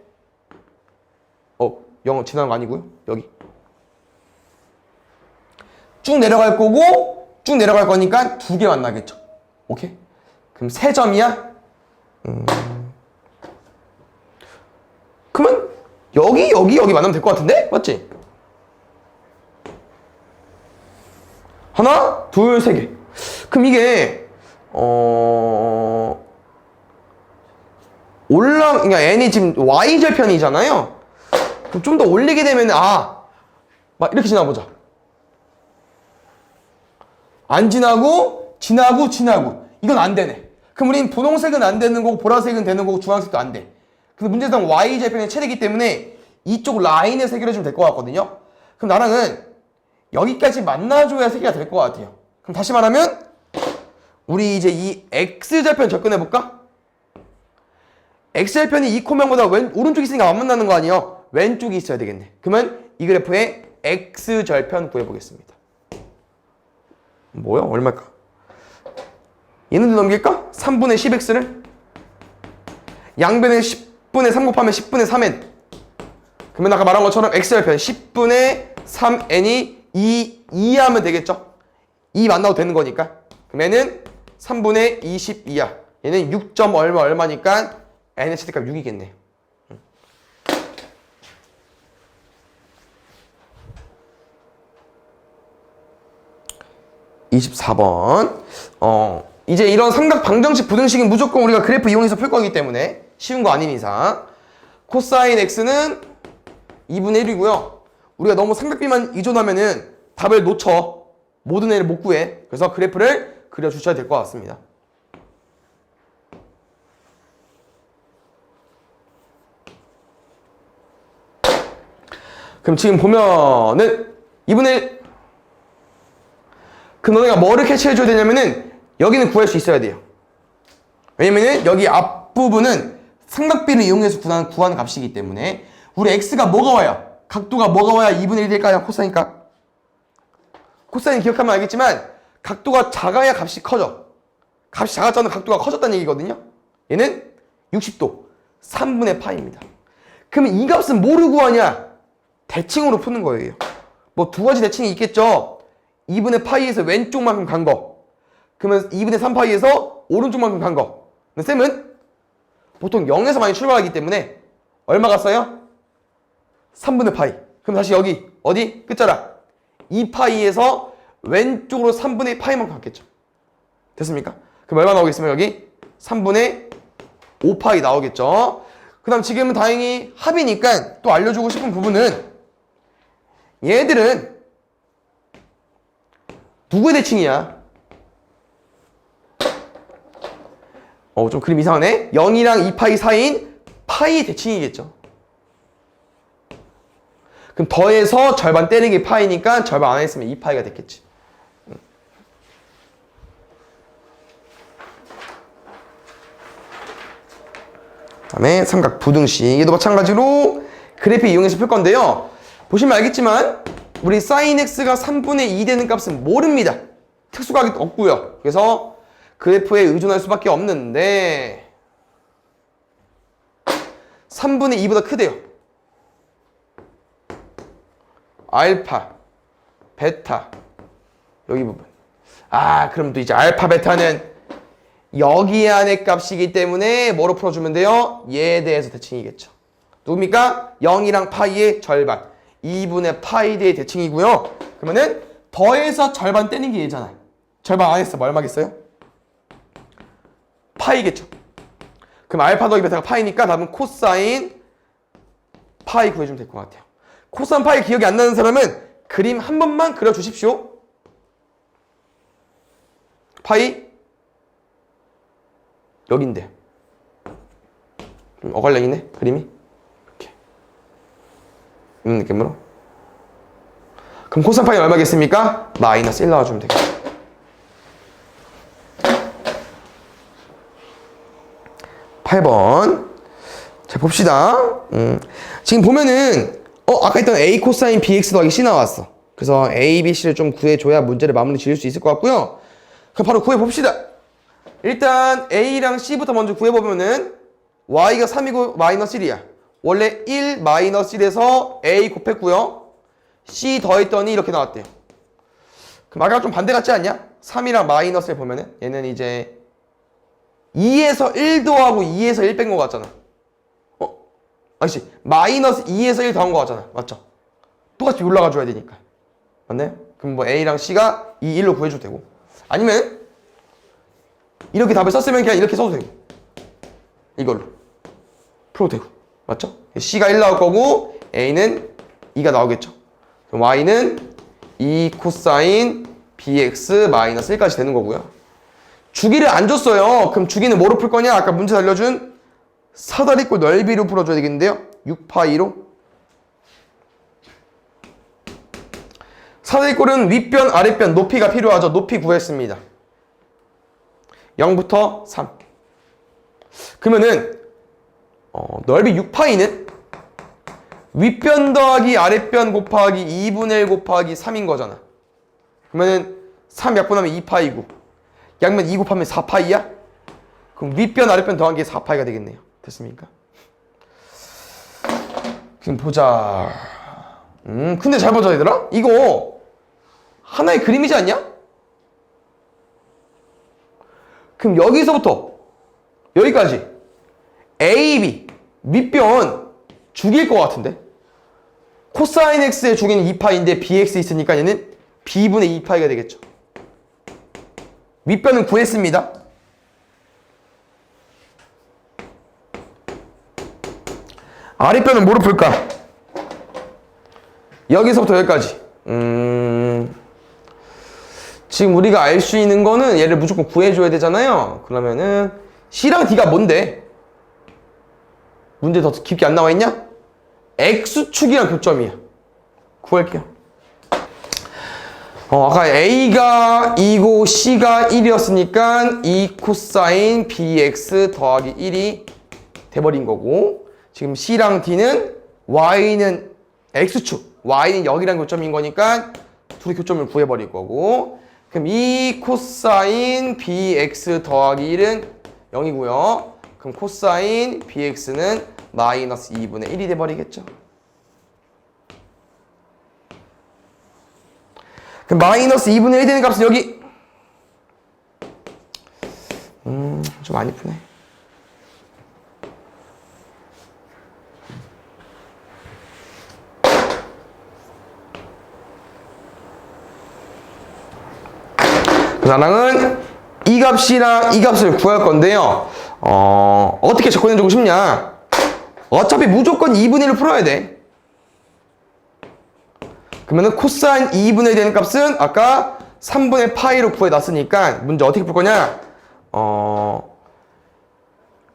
0 지나는 거 아니고요. 여기 쭉 내려갈 거고 쭉 내려갈 거니까 두 개 만나겠죠. 오케이? 그럼 세 점이야? 그러면 여기 만나면 될 것 같은데? 맞지? 하나, 둘, 세 개. 그럼 이게 그러니까 n이 지금 y절편이잖아요. 그럼 좀 더 올리게 되면 막 이렇게 지나보자. 안 지나고 지나고 이건 안 되네. 그럼 우린 분홍색은 안 되는 거고 보라색은 되는 거고 주황색도 안 돼. 근데 문제상 y절편의 최대이기 때문에 이쪽 라인에서 해결해주면 될 것 같거든요. 그럼 나랑은 여기까지 만나줘야 세 개가 될 것 같아요. 그럼 다시 말하면 우리 이제 이 x절편 접근해볼까? x절편이 이 코면보다 오른쪽이 있으니까 안 만나는 거 아니에요? 왼쪽이 있어야 되겠네. 그러면 이 그래프의 x절편 구해보겠습니다. 뭐야? 얼마일까? 얘는 넘길까? 3분의 10x를 양변에 10분의 3 곱하면 10분의 3n. 그러면 아까 말한 것처럼 x절편 10분의 3n이 2 하면 되겠죠? 2 만나도 되는 거니까. 그러면 얘는 3분의 22야. 얘는 6. 얼마니까 n의 최대값 6이겠네. 24번. 이제 이런 삼각 방정식 부등식은 무조건 우리가 그래프 이용해서 풀 거기 때문에 쉬운 거 아닌 이상 코사인 x는 2분의 1이고요. 우리가 너무 삼각비만 의존하면은 답을 놓쳐. 모든 애를 못 구해. 그래서 그래프를 그려주셔야 될 것 같습니다. 그럼 지금 보면은 2분의 1. 그럼 너네가 뭐를 캐치해줘야 되냐면은 여기는 구할 수 있어야 돼요. 왜냐면은 여기 앞부분은 삼각비를 이용해서 구하는 값이기 때문에 우리 x가 뭐가 와야, 각도가 뭐가 와야 2분의 1 될까요? 코사인값. 코사인 기억하면 알겠지만 각도가 작아야 값이 커져. 값이 작았잖아. 각도가 커졌다는 얘기거든요. 얘는 60도 3분의 파입니다. 그러면 이 값은 뭐로 구하냐? 대칭으로 푸는 거예요. 뭐 두 가지 대칭이 있겠죠. 2분의 파이에서 왼쪽만큼 간 거. 그러면 2분의 3파이에서 오른쪽만큼 간 거. 근데 쌤은 보통 0에서 많이 출발하기 때문에 얼마 갔어요? 3분의 파이. 그럼 다시 여기 어디? 끝자락 2파이에서 왼쪽으로 3분의 파이만큼 갔겠죠. 됐습니까? 그럼 얼마 나오겠으면 여기 3분의 5파이 나오겠죠. 그 다음 지금은 다행히 합이니까 또 알려주고 싶은 부분은 얘들은 누구의 대칭이야? 좀 그림 이상하네. 0이랑 2파이 사이인 파이 대칭이겠죠. 그럼 더해서 절반 때리기 파이니까 절반 안 했으면 2파이가 됐겠지. 다음에 삼각 부등식. 얘도 마찬가지로 그래프 이용해서 풀 건데요. 보시면 알겠지만 우리 sin x가 3분의 2 되는 값은 모릅니다. 특수각이 없고요. 그래서 그래프에 의존할 수밖에 없는데 3분의 2보다 크대요. 알파, 베타 여기 부분. 그럼 또 이제 알파, 베타는 여기 안의 값이기 때문에 뭐로 풀어주면 돼요? 얘에 대해서 대칭이겠죠. 누굽니까? 0이랑 파이의 절반 2분의 파이 대의 대칭이고요. 그러면은 더해서 절반 떼는 게 얘잖아요. 절반 안 했어. 뭐 얼마겠어요? 파이겠죠. 그럼 알파 더하기 베타가 파이니까 답은 코사인 파이 구해주면 될 것 같아요. 코사인 파이 기억이 안 나는 사람은 그림 한 번만 그려주십시오. 파이 여긴데 좀 어갈량이네 그림이. 이렇게 이런 느낌으로. 그럼 코사인 파이 얼마겠습니까? 마이너스 1 나와주면 되겠죠. 자, 봅시다. 지금 보면은, 아까 했던 A 코사인 BX 더하기 C 나왔어. 그래서 A, B, C를 좀 구해줘야 문제를 마무리 지을 수 있을 것 같고요. 그럼 바로 구해봅시다. 일단 A랑 C부터 먼저 구해보면은, Y가 3이고 마이너스 1이야. 원래 1 마이너스 1에서 A 곱했고요. C 더했더니 이렇게 나왔대요. 그럼 아까랑 좀 반대 같지 않냐? 3이랑 마이너스를 보면은, 얘는 이제 2에서 1 더하고 2에서 1 뺀 거 같잖아. 아니지. 마이너스 2에서 1 더한 거 같잖아. 맞죠? 똑같이 올라가 줘야 되니까. 맞나요? 그럼 뭐 A랑 C가 2, 1로 구해줘도 되고. 아니면 이렇게 답을 썼으면 그냥 이렇게 써도 되고. 이걸로. 풀어도 되고. 맞죠? C가 1 나올 거고 A는 2가 나오겠죠. 그럼 Y는 2 코사인 BX 마이너스 1까지 되는 거고요. 주기를 안 줬어요. 그럼 주기는 뭐로 풀 거냐? 아까 문제 알려준 사다리꼴 넓이로 풀어줘야 되겠는데요. 6파이로. 사다리꼴은 윗변, 아랫변, 높이가 필요하죠. 높이 구했습니다. 0부터 3. 그러면은 넓이 6파이는 윗변 더하기 아랫변 곱하기 2분의 1 곱하기 3인 거잖아. 그러면은 3 약분하면 2파이고 양면 2 곱하면 4파이야? 그럼 윗변 아랫변 더한 게 4파이가 되겠네요. 됐습니까? 지금 보자. 근데 잘 보자 얘들아. 이거 하나의 그림이지 않냐? 그럼 여기서부터 여기까지 A, B 윗변 죽일 것 같은데? 코사인 X의 주기는 2파인데 BX 있으니까 얘는 B분의 2파이가 되겠죠. 윗변은 구했습니다. 아랫변은 뭐로 풀까? 여기서부터 여기까지. 지금 우리가 알 수 있는 거는 얘를 무조건 구해줘야 되잖아요. 그러면은 C랑 D가 뭔데? 문제 더 깊게 안 나와 있냐? X축이랑 교점이야. 구할게요. 아까 A가 2고 C가 1이었으니까 2 코사인 BX 더하기 1이 돼버린 거고, 지금 C랑 D는 Y는 X축, Y는 여기랑 교점인 거니까 둘이 교점을 구해버릴 거고, 그럼 2 코사인 BX 더하기 1은 0이고요. 그럼 코사인 BX는 마이너스 2분의 1이 돼버리겠죠. 그럼 마이너스 2분의 1 되는 값은 여기. 좀 많이 푸네. 그 사람은 이 값이랑 이 값을 구할 건데요. 어떻게 접근해주고 싶냐? 어차피 무조건 2분의 1을 풀어야 돼. 그러면은 코사인 2분의 1 되는 값은 아까 3분의 파이로 구해놨으니까 문제 어떻게 풀 거냐?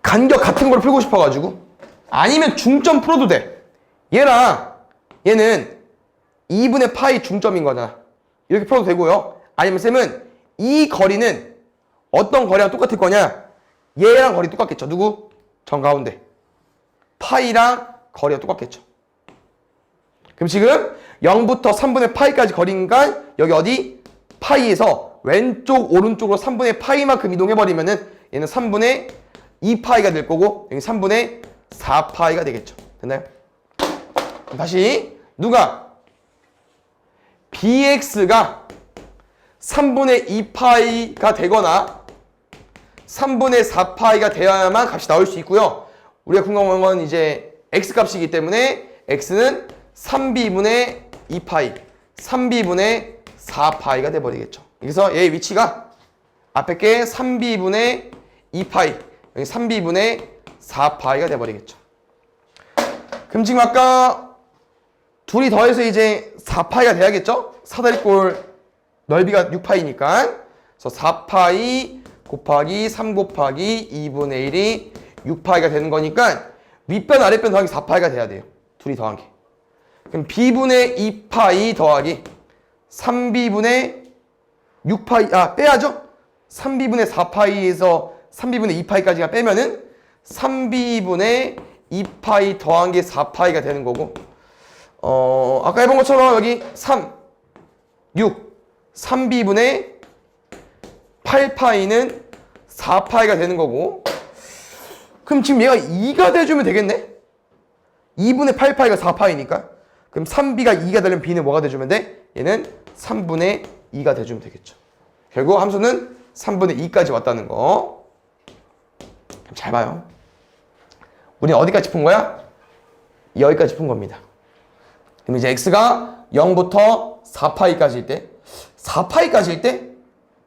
간격 같은 걸 풀고 싶어가지고 아니면 중점 풀어도 돼. 얘랑 얘는 2분의 파이 중점인 거잖아. 이렇게 풀어도 되고요. 아니면 쌤은 이 거리는 어떤 거리랑 똑같을 거냐? 얘랑 거리 똑같겠죠. 누구? 정가운데. 파이랑 거리가 똑같겠죠. 그럼 지금 0부터 3분의 파이까지 거리니까 여기 어디? 파이에서 왼쪽 오른쪽으로 3분의 파이만큼 이동해버리면은 얘는 3분의 2파이가 될 거고 여기 3분의 4파이가 되겠죠. 됐나요? 다시 누가? bx가 3분의 2파이가 되거나 3분의 4파이가 되어야만 값이 나올 수 있고요. 우리가 궁금한 건 이제 x값이기 때문에 x는 3b분의 2파이, 3b분의 4파이가 돼버리겠죠. 그래서 얘의 위치가 앞에 게 3b분의 2파이, 여기 3b분의 4파이가 돼버리겠죠. 그럼 지금 아까 둘이 더해서 이제 4파이가 돼야겠죠? 사다리꼴 넓이가 6파이니까. 그래서 4파이 곱하기 3 곱하기 2분의 1이 6파이가 되는 거니까 윗변 아랫변 더하기 4파이가 돼야 돼요. 둘이 더한 게. 그럼 b분의 2파이 더하기 3b분의 6파이, 빼야죠? 3b분의 4파이에서 3b분의 2파이까지가 빼면은 3b분의 2파이 더한 게 4파이가 되는 거고, 아까 해본 것처럼 여기 3, 6, 3b분의 8파이는 4파이가 되는 거고, 그럼 지금 얘가 2가 돼주면 되겠네? 2분의 8파이가 4파이니까. 그럼 3b가 2가 되려면 b는 뭐가 돼주면 돼? 얘는 3분의 2가 돼주면 되겠죠. 결국 함수는 3분의 2까지 왔다는 거. 잘 봐요. 우리는 어디까지 푼 거야? 여기까지 푼 겁니다. 그럼 이제 x가 0부터 4파이까지일 때, 4파이까지일 때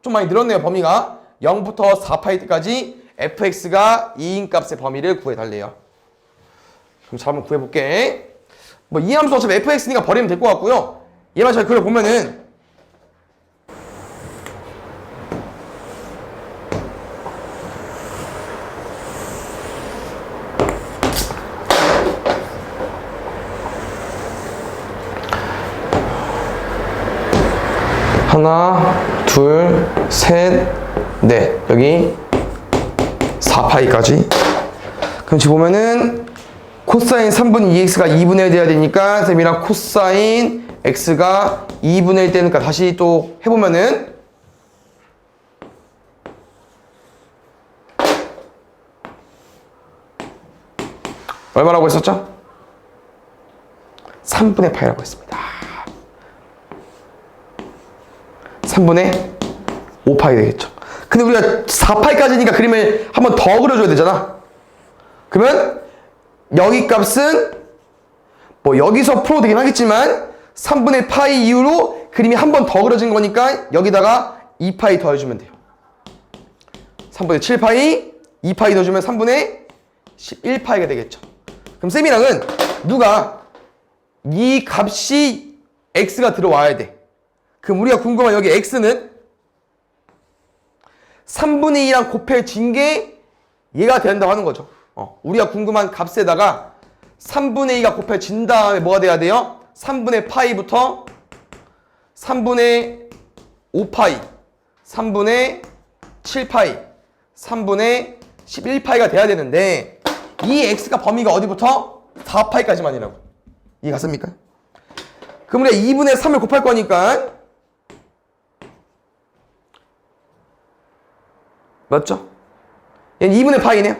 좀 많이 늘었네요. 범위가 0부터 4파이 때까지 fx가 2인 값의 범위를 구해달래요. 그럼 자, 한번 구해볼게. 뭐 이 함수 어차피 fx니까 버리면 될 것 같고요. 얘만 잘 그려보면은 하나, 둘, 셋, 넷. 여기 4파이까지. 그럼 지금 보면은 코사인 3분의 2x가 2분의 1 돼야 되니까 쌤이랑 코사인 x가 2분의 1 되니까 다시 또 해보면은 얼마라고 했었죠? 3분의 파이라고 했습니다. 3분의 5파이 되겠죠. 근데 우리가 4파이까지니까 그림을 한번 더 그려줘야 되잖아. 그러면 여기 값은 뭐 여기서 풀어도 되긴 하겠지만 3분의 파이 이후로 그림이 한 번 더 그려진 거니까 여기다가 2파이 더해주면 돼요. 3분의 7파이, 2파이 더해주면 3분의 11파이가 되겠죠. 그럼 쌤이랑은 누가 이 값이 x가 들어와야 돼. 그럼 우리가 궁금한 여기 x는 3분의 2랑 곱해진 게 얘가 된다고 하는 거죠. 우리가 궁금한 값에다가 3분의 2가 곱해진 다음에 뭐가 돼야 돼요? 3분의 파이부터 3분의 5파이, 3분의 7파이, 3분의 11파이가 돼야 되는데 이 x가 범위가 어디부터? 4파이까지만이라고. 이해 갔습니까? 그럼 우리가 2분의 3을 곱할 거니까 맞죠? 얘는 2분의 파이네요.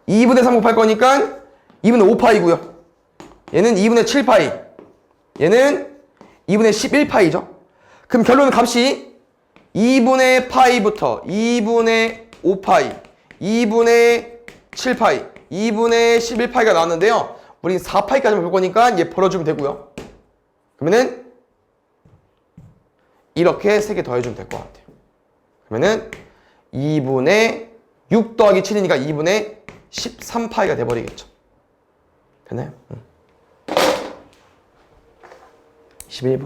2분의 3 곱할 거니까 2분의 5파이고요. 얘는 2분의 7파이. 얘는 2분의 11파이죠. 그럼 결론은 값이 2분의 파이부터 2분의 5파이, 2분의 7파이, 2분의 11파이가 나왔는데요. 우린 4파이까지만 볼 거니까 얘 벌어주면 되고요. 그러면은 이렇게 3개 더해주면 될 것 같아요. 그러면은 2분의 6 더하기 7이니까 2분의 13파이가 돼버리겠죠. 됐나요? 21번.